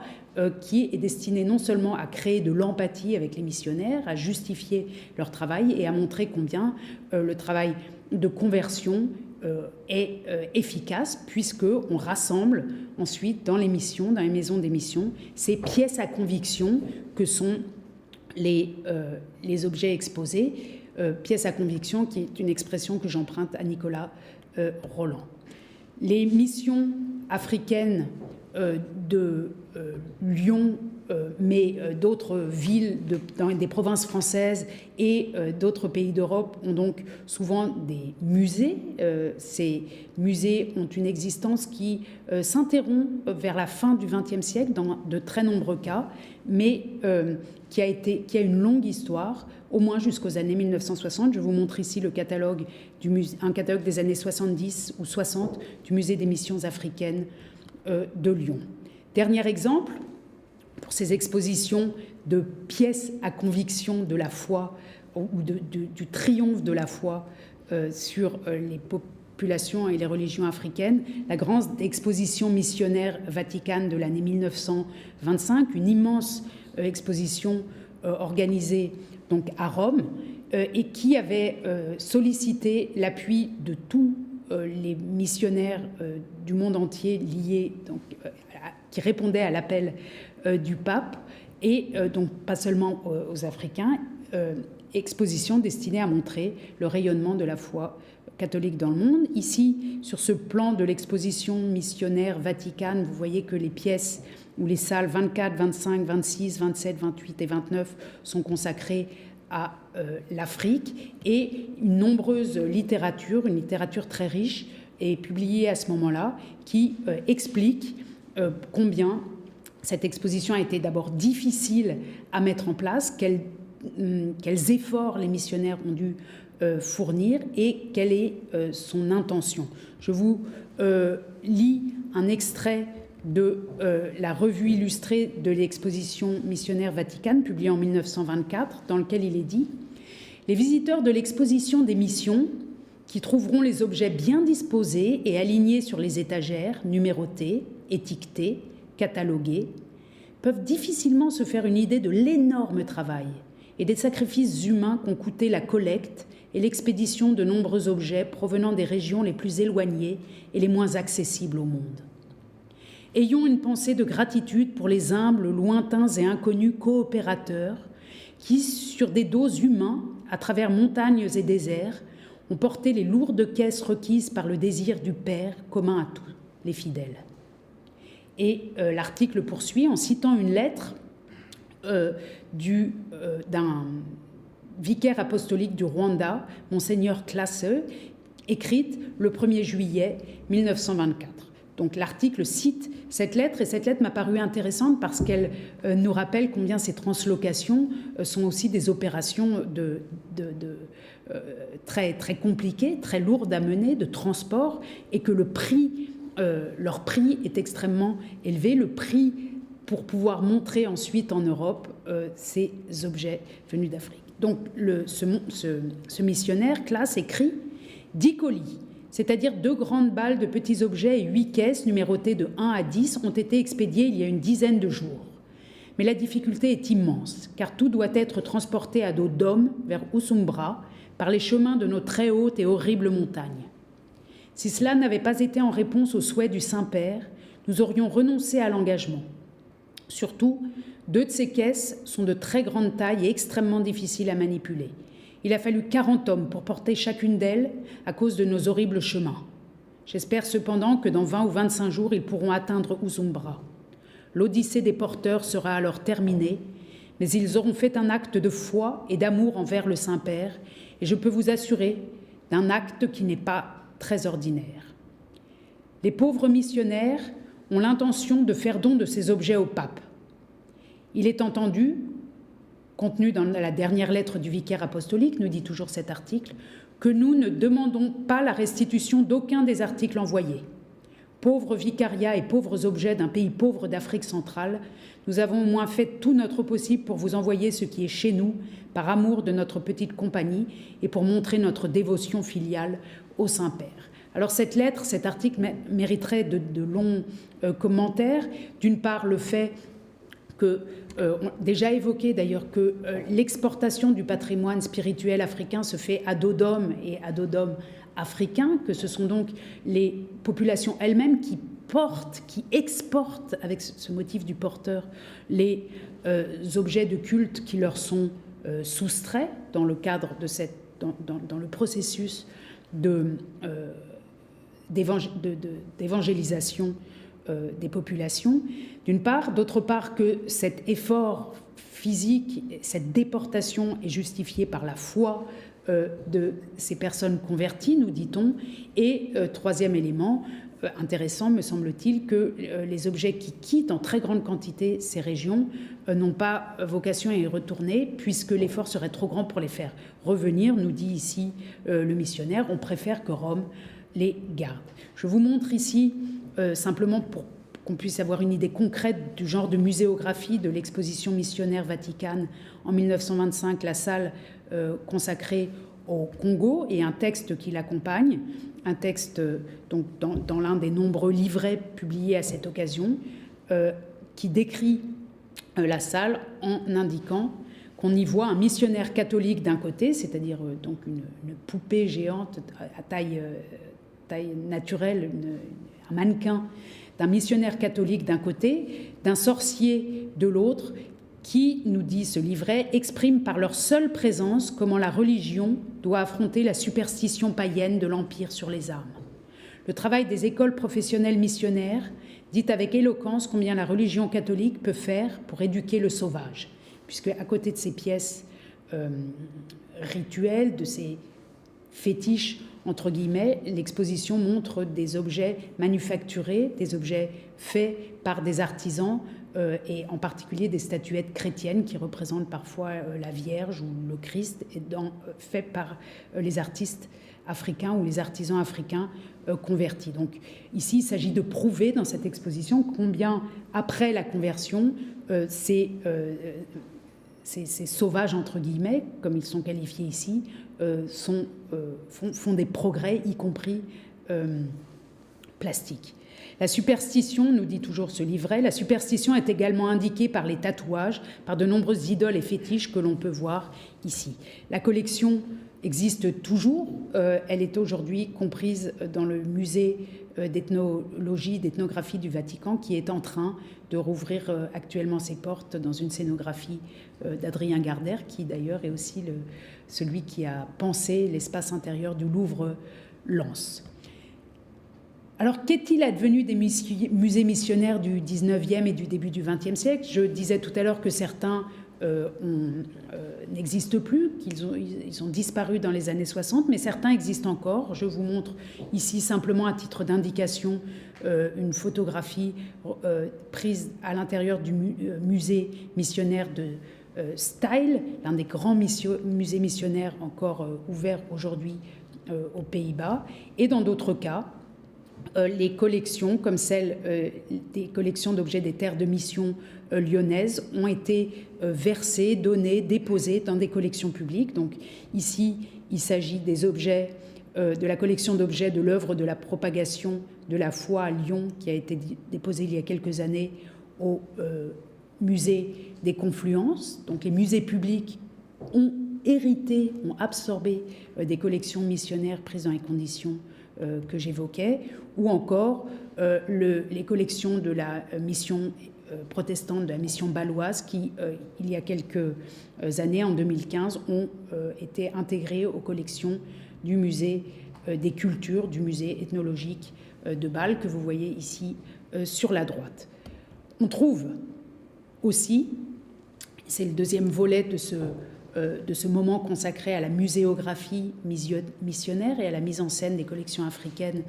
qui est destinée non seulement à créer de l'empathie avec les missionnaires, à justifier leur travail et à montrer combien le travail de conversion est efficace, puisqu'on rassemble ensuite dans les missions, dans les maisons des missions, ces pièces à conviction que sont les objets exposés, pièces à conviction qui est une expression que j'emprunte à Nicolas Roland. Les missions africaines de Lyon, mais d'autres villes dans des provinces françaises et d'autres pays d'Europe ont donc souvent des musées. Ces musées ont une existence qui s'interrompt vers la fin du XXe siècle dans de très nombreux cas, mais qui a une longue histoire, au moins jusqu'aux années 1960. Je vous montre ici le catalogue un catalogue des années 70 ou 60 du musée des missions africaines de Lyon. Dernier exemple, pour ces expositions de pièces à conviction de la foi ou du triomphe de la foi sur les populations et les religions africaines, la grande exposition missionnaire vaticane de l'année 1925, une immense exposition organisée donc à Rome et qui avait sollicité l'appui de tous les missionnaires du monde entier liés, donc, qui répondaient à l'appel du pape, et donc pas seulement aux Africains, exposition destinée à montrer le rayonnement de la foi catholique dans le monde. Ici, sur ce plan de l'exposition missionnaire vaticane, vous voyez que les pièces ou les salles 24, 25, 26, 27, 28 et 29 sont consacrées à l'Afrique, et une nombreuse littérature, une littérature très riche, est publiée à ce moment-là, qui explique combien cette exposition a été d'abord difficile à mettre en place, quels efforts les missionnaires ont dû fournir et quelle est son intention. Je vous lis un extrait de la revue illustrée de l'exposition missionnaire vaticane, publiée en 1924, dans lequel il est dit « Les visiteurs de l'exposition des missions, qui trouveront les objets bien disposés et alignés sur les étagères, numérotés, étiquetés, catalogués, peuvent difficilement se faire une idée de l'énorme travail et des sacrifices humains qu'ont coûté la collecte et l'expédition de nombreux objets provenant des régions les plus éloignées et les moins accessibles au monde. Ayons une pensée de gratitude pour les humbles, lointains et inconnus coopérateurs qui, sur des dos humains, à travers montagnes et déserts, ont porté les lourdes caisses requises par le désir du Père commun à tous les fidèles. » Et l'article poursuit en citant une lettre d'un vicaire apostolique du Rwanda, Monseigneur Classe, écrite le 1er juillet 1924. Donc l'article cite cette lettre, et cette lettre m'a paru intéressante parce qu'elle nous rappelle combien ces translocations sont aussi des opérations très, très compliquées, très lourdes à mener, de transport, et que leur prix est extrêmement élevé. Le prix pour pouvoir montrer ensuite en Europe ces objets venus d'Afrique. Donc ce missionnaire, Classe, écrit « 10 colis ». C'est-à-dire 2 grandes balles de petits objets et 8 caisses numérotées de 1 à 10 ont été expédiées il y a une dizaine de jours. Mais la difficulté est immense, car tout doit être transporté à dos d'hommes vers Usumbra par les chemins de nos très hautes et horribles montagnes. Si cela n'avait pas été en réponse au souhait du Saint-Père, nous aurions renoncé à l'engagement. Surtout, 2 de ces caisses sont de très grande taille et extrêmement difficiles à manipuler. Il a fallu 40 hommes pour porter chacune d'elles à cause de nos horribles chemins. J'espère cependant que dans 20 ou 25 jours, ils pourront atteindre Usumbra. L'odyssée des porteurs sera alors terminée, mais ils auront fait un acte de foi et d'amour envers le Saint-Père, et je peux vous assurer d'un acte qui n'est pas très ordinaire. Les pauvres missionnaires ont l'intention de faire don de ces objets au pape. Il est entendu, contenu dans la dernière lettre du vicaire apostolique, nous dit toujours cet article, que nous ne demandons pas la restitution d'aucun des articles envoyés. Pauvres vicariats et pauvres objets d'un pays pauvre d'Afrique centrale, nous avons au moins fait tout notre possible pour vous envoyer ce qui est chez nous, par amour de notre petite compagnie et pour montrer notre dévotion filiale au Saint-Père. Alors cette lettre, cet article mériterait de longs commentaires. D'une part, le fait que, déjà évoqué d'ailleurs, que l'exportation du patrimoine spirituel africain se fait à dos d'hommes et à dos d'hommes africains, que ce sont donc les populations elles-mêmes qui portent, qui exportent, avec ce motif du porteur, les objets de culte qui leur sont soustraits dans le cadre de dans le processus d'évangélisation des populations, d'une part. D'autre part, que cet effort physique, cette déportation est justifiée par la foi de ces personnes converties, nous dit-on. Et troisième élément intéressant, me semble-t-il, que les objets qui quittent en très grande quantité ces régions n'ont pas vocation à y retourner, puisque l'effort serait trop grand pour les faire revenir, nous dit ici le missionnaire. On préfère que Rome les garde. Je vous montre ici, simplement pour qu'on puisse avoir une idée concrète du genre de muséographie de l'exposition missionnaire Vaticane en 1925, la salle consacrée au Congo, et un texte qui l'accompagne, un texte donc dans l'un des nombreux livrets publiés à cette occasion, qui décrit la salle en indiquant qu'on y voit un missionnaire catholique d'un côté, c'est-à-dire donc une poupée géante à taille naturelle, un mannequin d'un missionnaire catholique d'un côté, d'un sorcier de l'autre, qui, nous dit ce livret, exprime par leur seule présence comment la religion doit affronter la superstition païenne de l'Empire sur les armes. Le travail des écoles professionnelles missionnaires dit avec éloquence combien la religion catholique peut faire pour éduquer le sauvage, puisque à côté de ces pièces rituelles, de ces fétiches, entre guillemets, l'exposition montre des objets manufacturés, des objets faits par des artisans, et en particulier des statuettes chrétiennes qui représentent parfois la Vierge ou le Christ, faits par les artistes africains ou les artisans africains convertis. Donc ici, il s'agit de prouver dans cette exposition combien, après la conversion, ces sauvages, entre guillemets, comme ils sont qualifiés ici, font des progrès, y compris plastiques. La superstition, nous dit toujours ce livret, la superstition est également indiquée par les tatouages, par de nombreuses idoles et fétiches que l'on peut voir ici. La collection existe toujours, elle est aujourd'hui comprise dans le musée d'ethnologie, d'ethnographie du Vatican, qui est en train de rouvrir actuellement ses portes dans une scénographie d'Adrien Gardère, qui d'ailleurs est aussi celui qui a pensé l'espace intérieur du Louvre-Lens. Alors, qu'est-il advenu des musées missionnaires du 19e et du début du 20e siècle ? Je disais tout à l'heure que certains n'existent plus, qu'ils ont disparu dans les années 60, mais certains existent encore. Je vous montre ici simplement à titre d'indication une photographie prise à l'intérieur du musée missionnaire de Style, l'un des grands musées missionnaires encore ouverts aujourd'hui aux Pays-Bas. Et dans d'autres cas, les collections, comme celles des collections d'objets des terres de mission lyonnaises, ont été versées, données, déposées dans des collections publiques. Donc ici, il s'agit des objets, de la collection d'objets de l'œuvre de la propagation de la foi à Lyon, qui a été déposée il y a quelques années au musée des Confluences. Donc les musées publics ont hérité, ont absorbé des collections missionnaires prises dans les conditions que j'évoquais, ou encore les collections de la mission protestante, de la mission bâloise, qui, il y a quelques années, en 2015, ont été intégrées aux collections du musée des cultures, du musée ethnologique de Bâle, que vous voyez ici sur la droite. On trouve aussi, c'est le deuxième volet de ce moment consacré à la muséographie missionnaire et à la mise en scène des collections africaines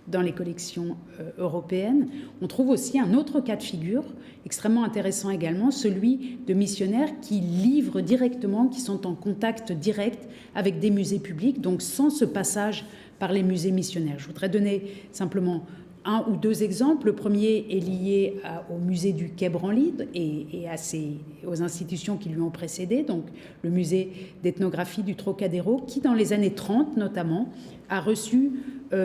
dans les collections européennes. On trouve aussi un autre cas de figure, extrêmement intéressant également, celui de missionnaires qui livrent directement, qui sont en contact direct avec des musées publics, donc sans ce passage par les musées missionnaires. Je voudrais donner simplement un ou deux exemples. Le premier est lié au musée du Quai Branly et aux institutions qui lui ont précédé, donc le musée d'ethnographie du Trocadéro, qui dans les années 30 notamment a reçu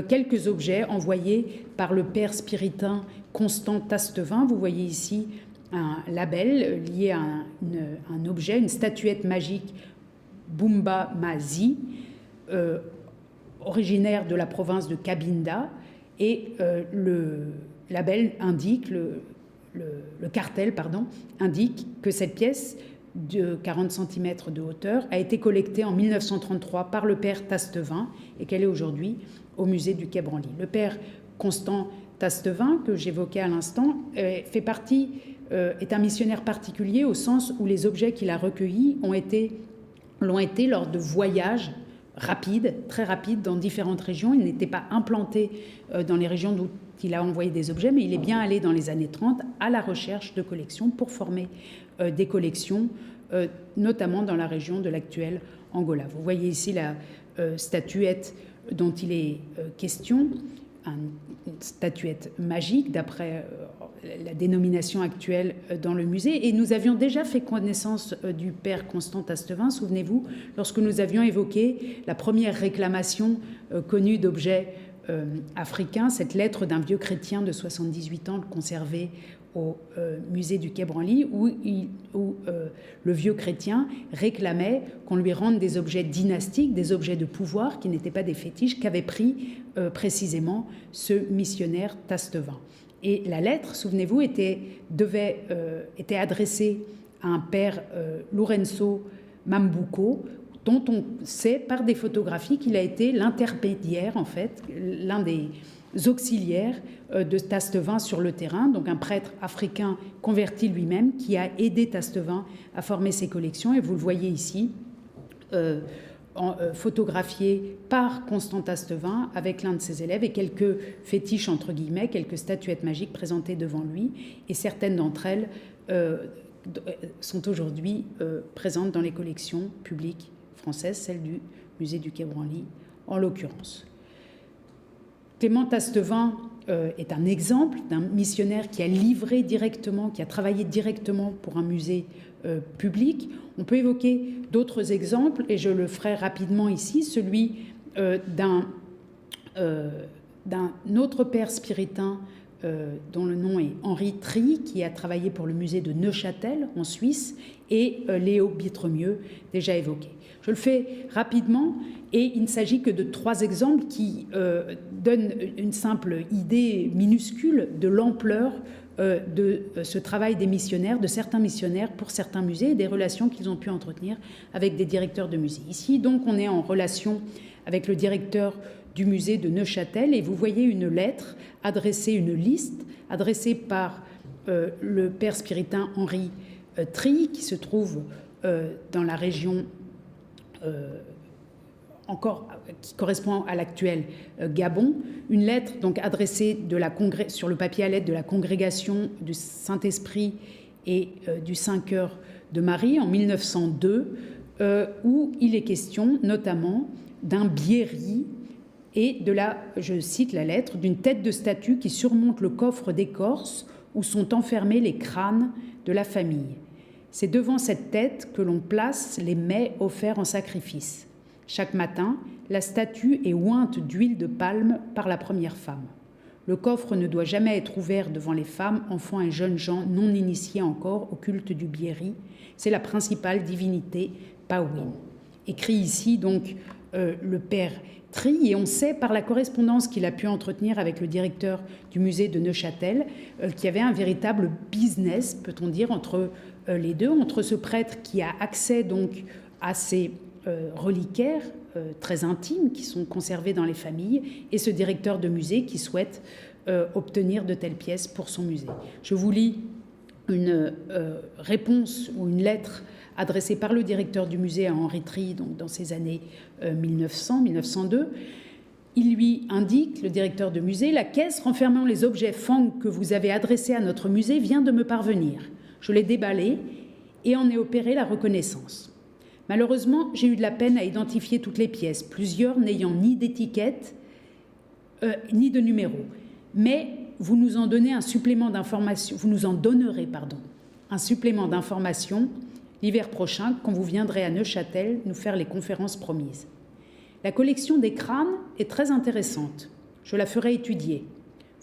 quelques objets envoyés par le père spiritain Constant Tastevin. Vous voyez ici un label lié à un objet, une statuette magique Bumba Mazi, originaire de la province de Cabinda, et le label indique, le cartel indique que cette pièce de 40 cm de hauteur a été collectée en 1933 par le père Tastevin et qu'elle est aujourd'hui au musée du Quai Branly. Le père Constant Tastevin, que j'évoquais à l'instant, est un missionnaire particulier au sens où les objets qu'il a recueillis l'ont été lors de voyages rapides, très rapides, dans différentes régions. Il n'était pas implanté dans les régions d'où il a envoyé des objets, mais il est bien allé dans les années 30 à la recherche de collections pour former des collections, notamment dans la région de l'actuelle Angola. Vous voyez ici la statuette dont il est question, une statuette magique d'après la dénomination actuelle dans le musée. Et nous avions déjà fait connaissance du père Constant Tastevin, souvenez-vous, lorsque nous avions évoqué la première réclamation connue d'objets africains, cette lettre d'un vieux chrétien de 78 ans conservée au musée du Quai Branly, où le vieux chrétien réclamait qu'on lui rende des objets dynastiques, des objets de pouvoir qui n'étaient pas des fétiches, qu'avait pris précisément ce missionnaire Tastevin. Et la lettre, souvenez-vous, était adressée à un père Lourenço Mambuco, dont on sait par des photographies qu'il a été l'intermédiaire, en fait, l'un des auxiliaires de Tastevin sur le terrain, donc un prêtre africain converti lui-même qui a aidé Tastevin à former ses collections. Et vous le voyez ici, photographié par Constant Tastevin avec l'un de ses élèves et quelques fétiches, entre guillemets, quelques statuettes magiques présentées devant lui. Et certaines d'entre elles sont aujourd'hui présentes dans les collections publiques françaises, celle du musée du Quai Branly en l'occurrence. Clément Tastevin est un exemple d'un missionnaire qui a livré directement, qui a travaillé directement pour un musée public. On peut évoquer d'autres exemples, et je le ferai rapidement ici, celui d'un autre père spiritain dont le nom est Henri Trie, qui a travaillé pour le musée de Neuchâtel en Suisse, et Léo Bitremieux, déjà évoqué. Je le fais rapidement, et il ne s'agit que de 3 exemples qui donnent une simple idée minuscule de l'ampleur de ce travail des missionnaires, de certains missionnaires pour certains musées, et des relations qu'ils ont pu entretenir avec des directeurs de musées. Ici, donc, on est en relation avec le directeur du musée de Neuchâtel, et vous voyez une lettre adressée, une liste adressée par le père spiritain Henri Trie, qui se trouve dans la région qui correspond à l'actuel Gabon, une lettre donc adressée sur le papier à lettres de la congrégation du Saint-Esprit et du Saint-Cœur de Marie en 1902, où il est question notamment d'un biéri et je cite la lettre, d'une tête de statue qui surmonte le coffre d'écorce où sont enfermés les crânes de la famille. C'est devant cette tête que l'on place les mets offerts en sacrifice. Chaque matin, la statue est ointe d'huile de palme par la première femme. Le coffre ne doit jamais être ouvert devant les femmes, enfants et jeunes gens non initiés encore au culte du biéri. C'est la principale divinité Pawin. Écrit ici donc le père Trie, et on sait par la correspondance qu'il a pu entretenir avec le directeur du musée de Neuchâtel qu'il y avait un véritable business, peut-on dire, entre les deux, entre ce prêtre qui a accès donc à ces reliquaires très intimes qui sont conservés dans les familles, et ce directeur de musée qui souhaite obtenir de telles pièces pour son musée. Je vous lis une réponse ou une lettre adressée par le directeur du musée à Henri Trie, donc dans ces années 1900-1902. Il lui indique, le directeur de musée, « La caisse renfermant les objets Fang que vous avez adressés à notre musée vient de me parvenir. Je l'ai déballée et en ai opéré la reconnaissance. Malheureusement, j'ai eu de la peine à identifier toutes les pièces, plusieurs n'ayant ni d'étiquette ni de numéro. Mais vous nous en donnez un supplément d'information, vous nous en donnerez, un supplément d'information l'hiver prochain quand vous viendrez à Neuchâtel nous faire les conférences promises. La collection des crânes est très intéressante. Je la ferai étudier.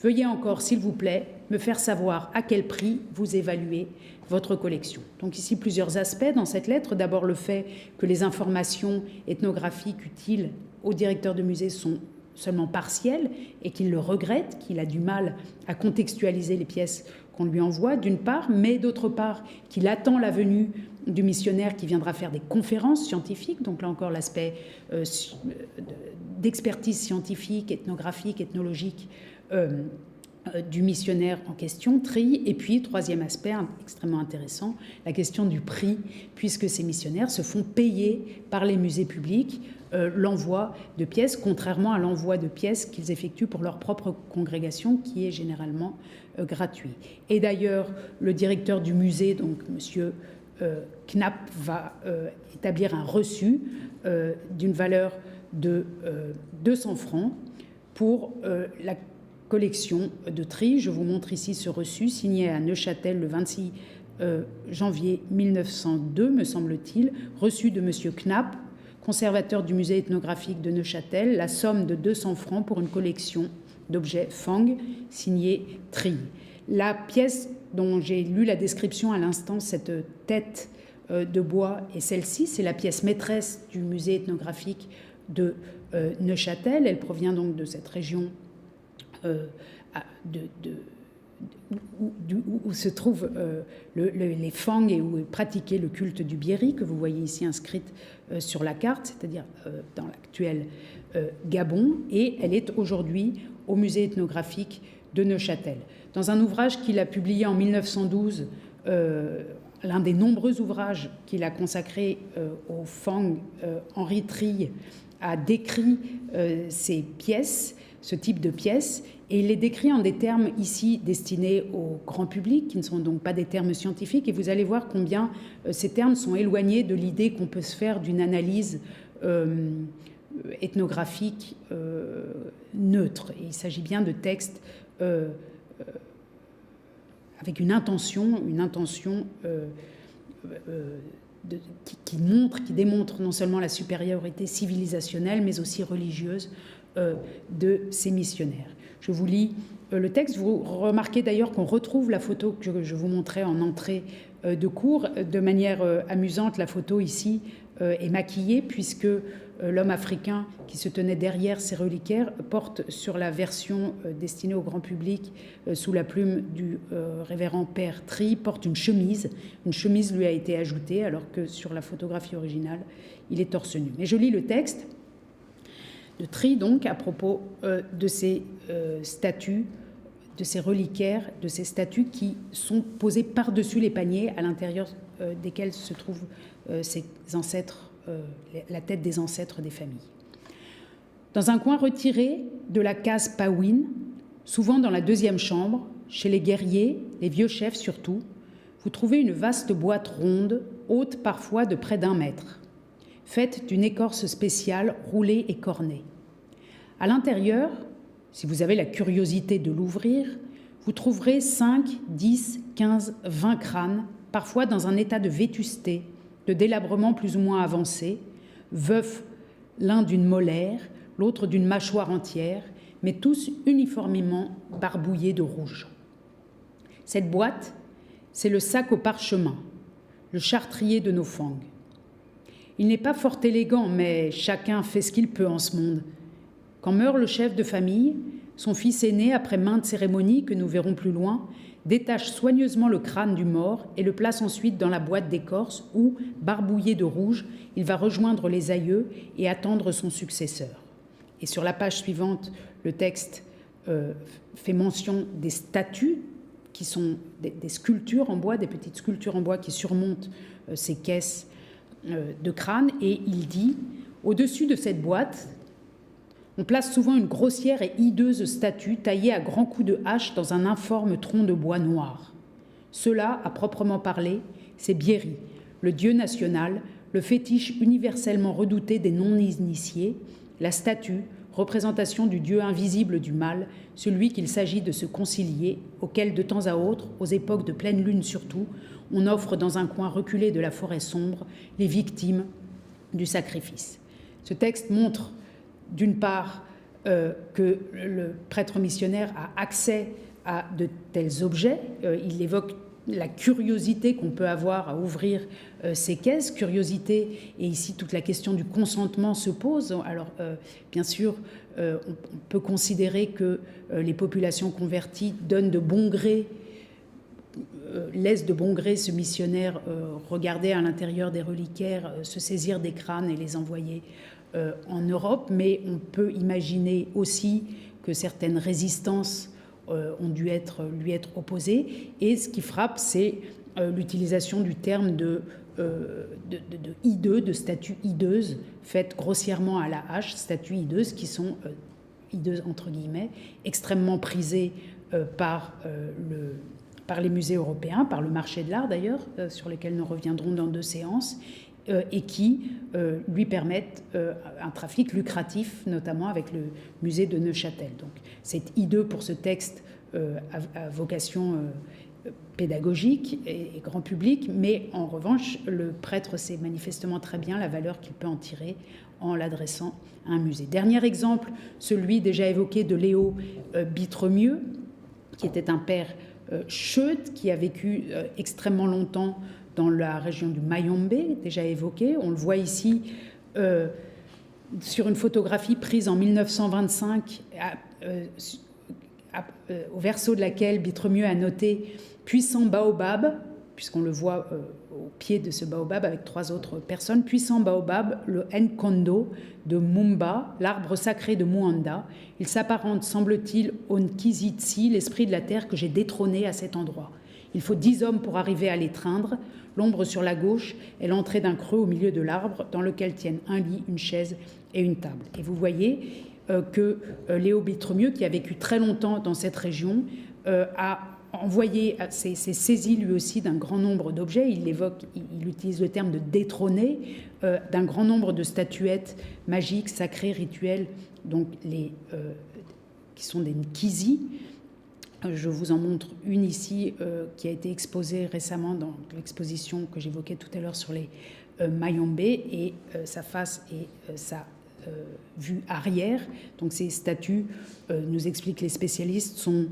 Veuillez encore, s'il vous plaît, me faire savoir à quel prix vous évaluez votre collection. » Donc ici, plusieurs aspects dans cette lettre. D'abord, le fait que les informations ethnographiques utiles au directeur de musée sont seulement partielles et qu'il le regrette, qu'il a du mal à contextualiser les pièces qu'on lui envoie, d'une part, mais d'autre part, qu'il attend la venue du missionnaire qui viendra faire des conférences scientifiques, donc là encore l'aspect d'expertise scientifique, ethnographique, ethnologique du missionnaire en question, Trie, et puis troisième aspect extrêmement intéressant, la question du prix, puisque ces missionnaires se font payer par les musées publics l'envoi de pièces, contrairement à l'envoi de pièces qu'ils effectuent pour leur propre congrégation, qui est généralement gratuit. Et d'ailleurs, le directeur du musée, donc monsieur Knapp, va établir un reçu d'une valeur de 200 francs pour la collection de Trie. Je vous montre ici ce reçu signé à Neuchâtel le 26 janvier 1902, me semble-t-il, reçu de monsieur Knapp, conservateur du musée ethnographique de Neuchâtel, la somme de 200 francs pour une collection d'objets Fang signée Trie. La pièce dont j'ai lu la description à l'instant, cette tête de bois, et celle-ci, c'est la pièce maîtresse du musée ethnographique de Neuchâtel. Elle provient donc de cette région où se trouvent les Fang et où est pratiqué le culte du Biéri, que vous voyez ici inscrite sur la carte, c'est-à-dire dans l'actuel Gabon, et elle est aujourd'hui au musée ethnographique de Neuchâtel. Dans un ouvrage qu'il a publié en 1912, l'un des nombreux ouvrages qu'il a consacrés aux Fang, Henri Trie a décrit ces pièces, ce type de pièces, et il les décrit en des termes ici destinés au grand public, qui ne sont donc pas des termes scientifiques, et vous allez voir combien ces termes sont éloignés de l'idée qu'on peut se faire d'une analyse ethnographique neutre. Et il s'agit bien de textes avec une intention qui démontre non seulement la supériorité civilisationnelle, mais aussi religieuse de ces missionnaires. Je vous lis le texte. Vous remarquez d'ailleurs qu'on retrouve la photo que je vous montrais en entrée de cours. De manière amusante, la photo ici est maquillée, puisque l'homme africain qui se tenait derrière ces reliquaires porte sur la version destinée au grand public sous la plume du révérend père Trie, porte une chemise. Une chemise lui a été ajoutée alors que sur la photographie originale, il est torse nu. Mais je lis le texte de Trie, donc, à propos de ces statues, de ces reliquaires, de ces statues qui sont posées par-dessus les paniers à l'intérieur desquels se trouvent ces ancêtres, la tête des ancêtres des familles. Dans un coin retiré de la case Pawin, souvent dans la deuxième chambre, chez les guerriers, les vieux chefs surtout, vous trouvez une vaste boîte ronde, haute parfois de près d'1 mètre, faite d'une écorce spéciale roulée et cornée. À l'intérieur, si vous avez la curiosité de l'ouvrir, vous trouverez 5, 10, 15, 20 crânes, parfois dans un état de vétusté, de délabrement plus ou moins avancé, veufs l'un d'une molaire, l'autre d'une mâchoire entière, mais tous uniformément barbouillés de rouge. Cette boîte, c'est le sac au parchemin, le chartrier de nos Fang. Il n'est pas fort élégant, mais chacun fait ce qu'il peut en ce monde. Quand meurt le chef de famille, son fils aîné, après maintes cérémonies que nous verrons plus loin, détache soigneusement le crâne du mort et le place ensuite dans la boîte d'écorce où, barbouillé de rouge, il va rejoindre les aïeux et attendre son successeur. Et sur la page suivante, le texte fait mention des statues qui sont des sculptures en bois, des petites sculptures en bois qui surmontent ces caisses de crâne, et il dit « Au-dessus de cette boîte, On place souvent une grossière et hideuse statue taillée à grands coups de hache dans un informe tronc de bois noir. Cela, à proprement parler, c'est Biéri, le dieu national, le fétiche universellement redouté des non-initiés, la statue, représentation du dieu invisible du mal, celui qu'il s'agit de se concilier, auquel de temps à autre, aux époques de pleine lune surtout, on offre dans un coin reculé de la forêt sombre les victimes du sacrifice. Ce texte montre, d'une part, que le prêtre missionnaire a accès à de tels objets. Il évoque la curiosité qu'on peut avoir à ouvrir ces caisses, curiosité, et ici toute la question du consentement se pose. Alors, bien sûr, on peut considérer que les populations converties donnent de bon gré, laissent de bon gré ce missionnaire regarder à l'intérieur des reliquaires, se saisir des crânes et les envoyer en Europe, mais on peut imaginer aussi que certaines résistances ont dû lui être opposées. Et ce qui frappe, c'est l'utilisation du terme de hideux, de statues hideuses, faites grossièrement à la hache, statues hideuses qui sont, hideuses entre guillemets, extrêmement prisées par les musées européens, par le marché de l'art d'ailleurs, sur lesquels nous reviendrons dans 2 séances, et qui lui permettent un trafic lucratif, notamment avec le musée de Neuchâtel. Donc c'est hideux pour ce texte à vocation pédagogique et grand public, mais en revanche, le prêtre sait manifestement très bien la valeur qu'il peut en tirer en l'adressant à un musée. Dernier exemple, celui déjà évoqué de Léo Bittremieux, qui était un père cheude, qui a vécu extrêmement longtemps dans la région du Mayombe, déjà évoqué. On le voit ici sur une photographie prise en 1925, au verso de laquelle Bittremieux a noté « Puissant baobab », puisqu'on le voit au pied de ce baobab avec 3 autres personnes, « Puissant baobab, le Nkondo de Mumba, l'arbre sacré de Muanda. Il s'apparente, semble-t-il, au Nkizitsi, l'esprit de la terre que j'ai détrôné à cet endroit. Il faut 10 hommes pour arriver à l'étreindre. L'ombre sur la gauche est l'entrée d'un creux au milieu de l'arbre dans lequel tiennent un lit, une chaise et une table. » Et vous voyez que Léo Bittremieux, qui a vécu très longtemps dans cette région, a envoyé, s'est saisi lui aussi d'un grand nombre d'objets. Il utilise le terme de détrôner, d'un grand nombre de statuettes magiques, sacrées, rituelles, donc qui sont des nkisi. Je vous en montre une ici qui a été exposée récemment dans l'exposition que j'évoquais tout à l'heure sur les Mayombe, et sa face et sa vue arrière. Donc ces statues, nous expliquent les spécialistes, sont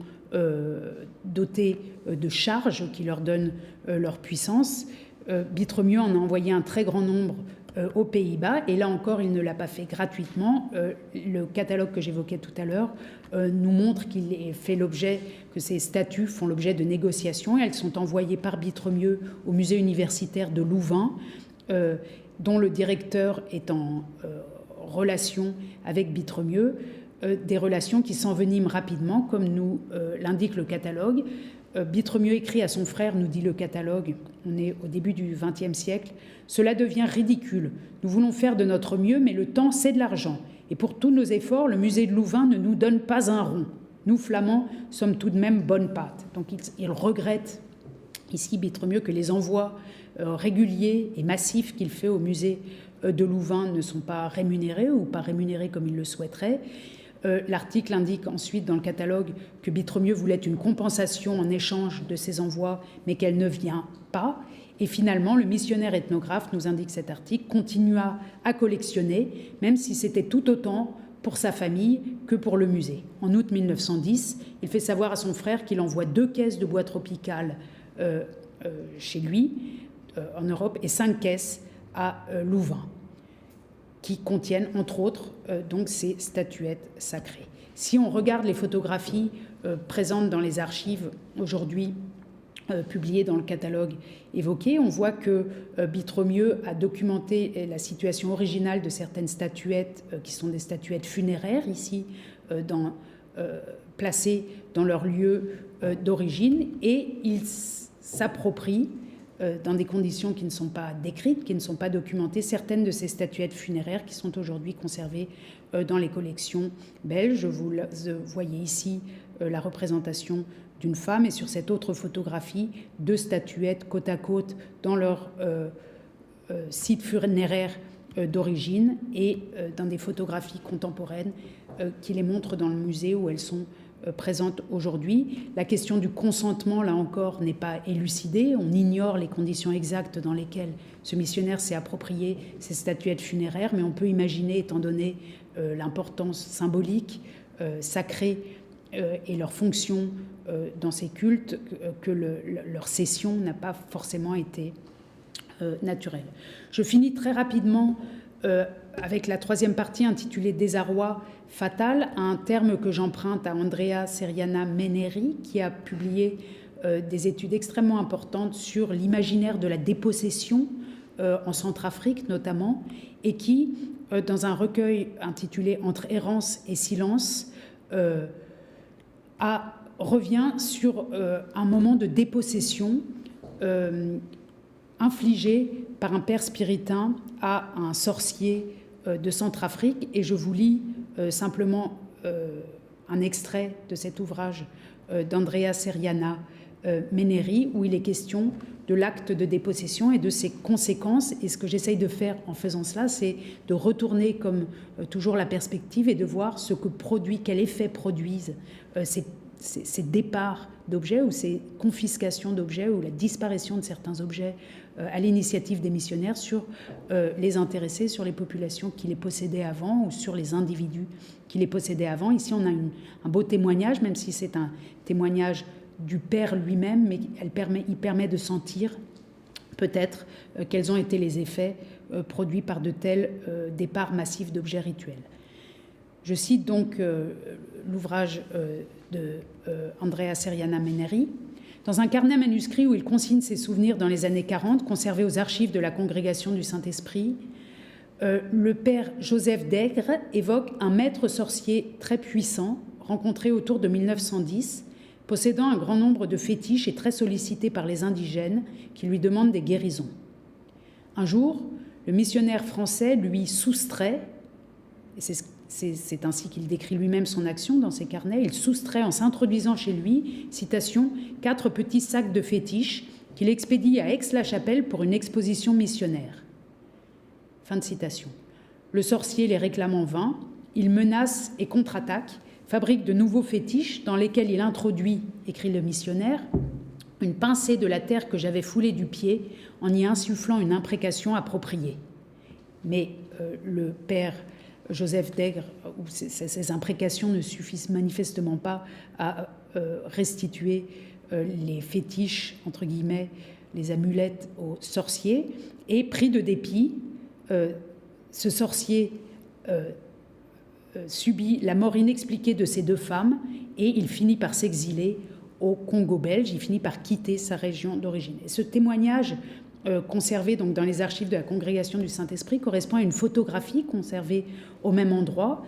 dotées de charges qui leur donnent leur puissance. Bittremieux en a envoyé un très grand nombre aux Pays-Bas, et là encore, il ne l'a pas fait gratuitement. Le catalogue que j'évoquais tout à l'heure nous montre que ces statues font l'objet de négociations, et elles sont envoyées par Bittremieux au musée universitaire de Louvain, dont le directeur est en relation avec Bittremieux, des relations qui s'enveniment rapidement, comme nous l'indique le catalogue. Bittremieux écrit à son frère, nous dit le catalogue, on est au début du XXe siècle, « Cela devient ridicule. Nous voulons faire de notre mieux, mais le temps, c'est de l'argent. Et pour tous nos efforts, le musée de Louvain ne nous donne pas un rond. Nous, Flamands, sommes tout de même bonne pâte. » Donc il regrette ici, Bittremieux, que les envois réguliers et massifs qu'il fait au musée de Louvain ne sont pas rémunérés, ou pas rémunérés comme il le souhaiterait. L'article indique ensuite dans le catalogue que Bittremieux voulait une compensation en échange de ces envois, mais qu'elle ne vient pas. Et finalement, le missionnaire ethnographe, nous indique cet article, continua à collectionner, même si c'était tout autant pour sa famille que pour le musée. En août 1910, il fait savoir à son frère qu'il envoie 2 caisses de bois tropical chez lui, en Europe, et 5 caisses à Louvain, qui contiennent, entre autres, donc ces statuettes sacrées. Si on regarde les photographies présentes dans les archives aujourd'hui, publiées dans le catalogue évoqué, on voit que Bittremieux a documenté la situation originale de certaines statuettes, qui sont des statuettes funéraires, ici, placées dans leur lieu d'origine, et il s'approprie dans des conditions qui ne sont pas décrites, qui ne sont pas documentées, certaines de ces statuettes funéraires qui sont aujourd'hui conservées dans les collections belges. Vous voyez ici la représentation d'une femme et sur cette autre photographie, 2 statuettes côte à côte dans leur site funéraire d'origine et dans des photographies contemporaines qui les montrent dans le musée où elles sont présentes aujourd'hui. La question du consentement, là encore, n'est pas élucidée. On ignore les conditions exactes dans lesquelles ce missionnaire s'est approprié ces statuettes funéraires, mais on peut imaginer, étant donné l'importance symbolique, sacrée et leur fonction dans ces cultes, que leur cession n'a pas forcément été naturelle. Je finis très rapidement avec la 3e partie intitulée « Désarroi fatal », un terme que j'emprunte à Andrea Seriana Meneri, qui a publié des études extrêmement importantes sur l'imaginaire de la dépossession en Centrafrique notamment, et qui, dans un recueil intitulé « Entre errance et silence », revient sur un moment de dépossession infligé par un père spiritain à un sorcier de Centrafrique. Et je vous lis simplement un extrait de cet ouvrage d'Andrea Seriana Meneri, où il est question de l'acte de dépossession et de ses conséquences. Et ce que j'essaye de faire en faisant cela, c'est de retourner comme toujours la perspective et de voir ce que produit, quel effet produisent ces départs d'objets ou ces confiscations d'objets ou la disparition de certains objets à l'initiative des missionnaires sur les intéressés, sur les populations qui les possédaient avant ou sur les individus qui les possédaient avant. Ici, on a un beau témoignage, même si c'est un témoignage du père lui-même, mais il permet de sentir peut-être quels ont été les effets produits par de tels départs massifs d'objets rituels. Je cite donc l'ouvrage de Andrea Seriana Meneri. Dans un carnet manuscrit où il consigne ses souvenirs dans les années 40, conservé aux archives de la Congrégation du Saint-Esprit, le père Joseph Daigre évoque un maître sorcier très puissant, rencontré autour de 1910, possédant un grand nombre de fétiches et très sollicité par les indigènes qui lui demandent des guérisons. Un jour, le missionnaire français lui soustrait, et c'est ainsi qu'il décrit lui-même son action dans ses carnets, il soustrait en s'introduisant chez lui, citation, 4 petits sacs de fétiches qu'il expédie à Aix-la-Chapelle pour une exposition missionnaire. Fin de citation. Le sorcier les réclame en vain, il menace et contre-attaque, fabrique de nouveaux fétiches dans lesquels il introduit, écrit le missionnaire, une pincée de la terre que j'avais foulée du pied en y insufflant une imprécation appropriée. Mais le père Joseph Daigre, ces imprécations ne suffisent manifestement pas à restituer les fétiches, entre guillemets, les amulettes aux sorciers. Et pris de dépit, ce sorcier subit la mort inexpliquée de ces 2 femmes et il finit par s'exiler au Congo belge, il finit par quitter sa région d'origine. Et ce témoignage conservé donc dans les archives de la Congrégation du Saint-Esprit correspond à une photographie conservée au même endroit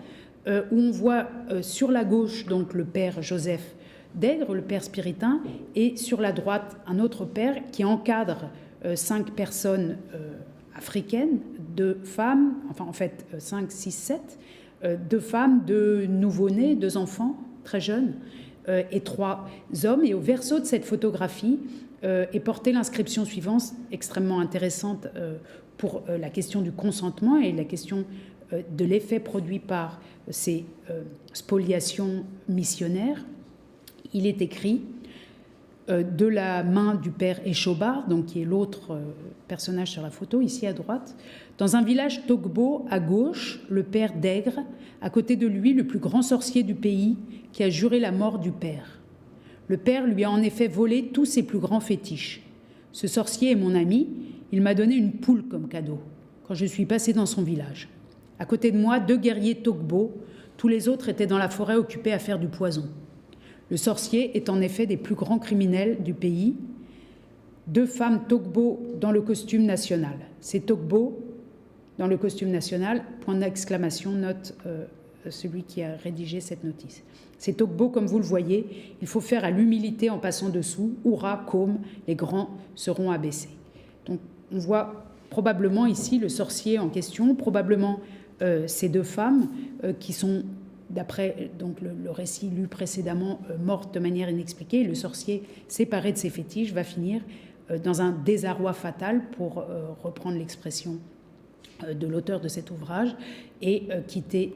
où on voit sur la gauche donc le père Joseph Daigre, le père spiritain, et sur la droite un autre père qui encadre 5 personnes africaines, 2 femmes, enfin en fait 5, 6, 7, 2 femmes, 2 nouveau-nés, 2 enfants très jeunes et 3 hommes. Et au verso de cette photographie est portée l'inscription suivante, extrêmement intéressante pour la question du consentement et la question de l'effet produit par ces spoliations missionnaires. Il est écrit de la main du père Échobard, donc qui est l'autre personnage sur la photo, ici à droite, dans un village Togbo à gauche, le père Daigre, à côté de lui le plus grand sorcier du pays qui a juré la mort du père. Le père lui a en effet volé tous ses plus grands fétiches. Ce sorcier est mon ami, il m'a donné une poule comme cadeau quand je suis passé dans son village. À côté de moi, 2 guerriers Togbo, tous les autres étaient dans la forêt occupés à faire du poison. Le sorcier est en effet des plus grands criminels du pays. 2 femmes Togbo dans le costume national. C'est Togbo dans le costume national, point d'exclamation, note celui qui a rédigé cette notice. C'est Togbo, comme vous le voyez, il faut faire à l'humilité en passant dessous. Hourra, Côme, les grands seront abaissés. Donc on voit probablement ici le sorcier en question, probablement ces deux femmes qui sont, d'après donc le récit lu précédemment, mortes de manière inexpliquée. Le sorcier, séparé de ses fétiches, va finir dans un désarroi fatal, pour reprendre l'expression de l'auteur de cet ouvrage, et quitter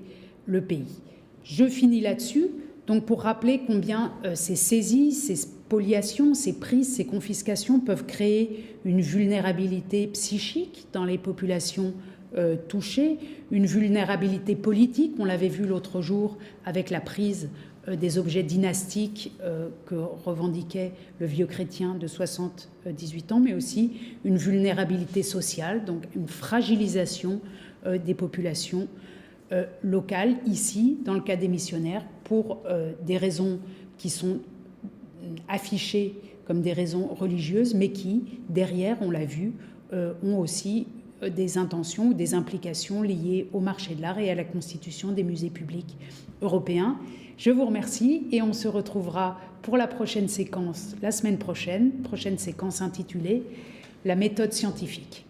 le pays. Je finis là-dessus, donc pour rappeler combien ces saisies, ces spoliations, ces prises, ces confiscations peuvent créer une vulnérabilité psychique dans les populations touchées, une vulnérabilité politique. On l'avait vu l'autre jour avec la prise des objets dynastiques que revendiquait le vieux chrétien de 78 ans, mais aussi une vulnérabilité sociale, donc une fragilisation des populations locales, ici, dans le cas des missionnaires, pour des raisons qui sont affichées comme des raisons religieuses, mais qui, derrière, on l'a vu, ont aussi des intentions ou des implications liées au marché de l'art et à la constitution des musées publics européens. Je vous remercie et on se retrouvera pour la prochaine séquence la semaine prochaine séquence intitulée « La méthode scientifique ».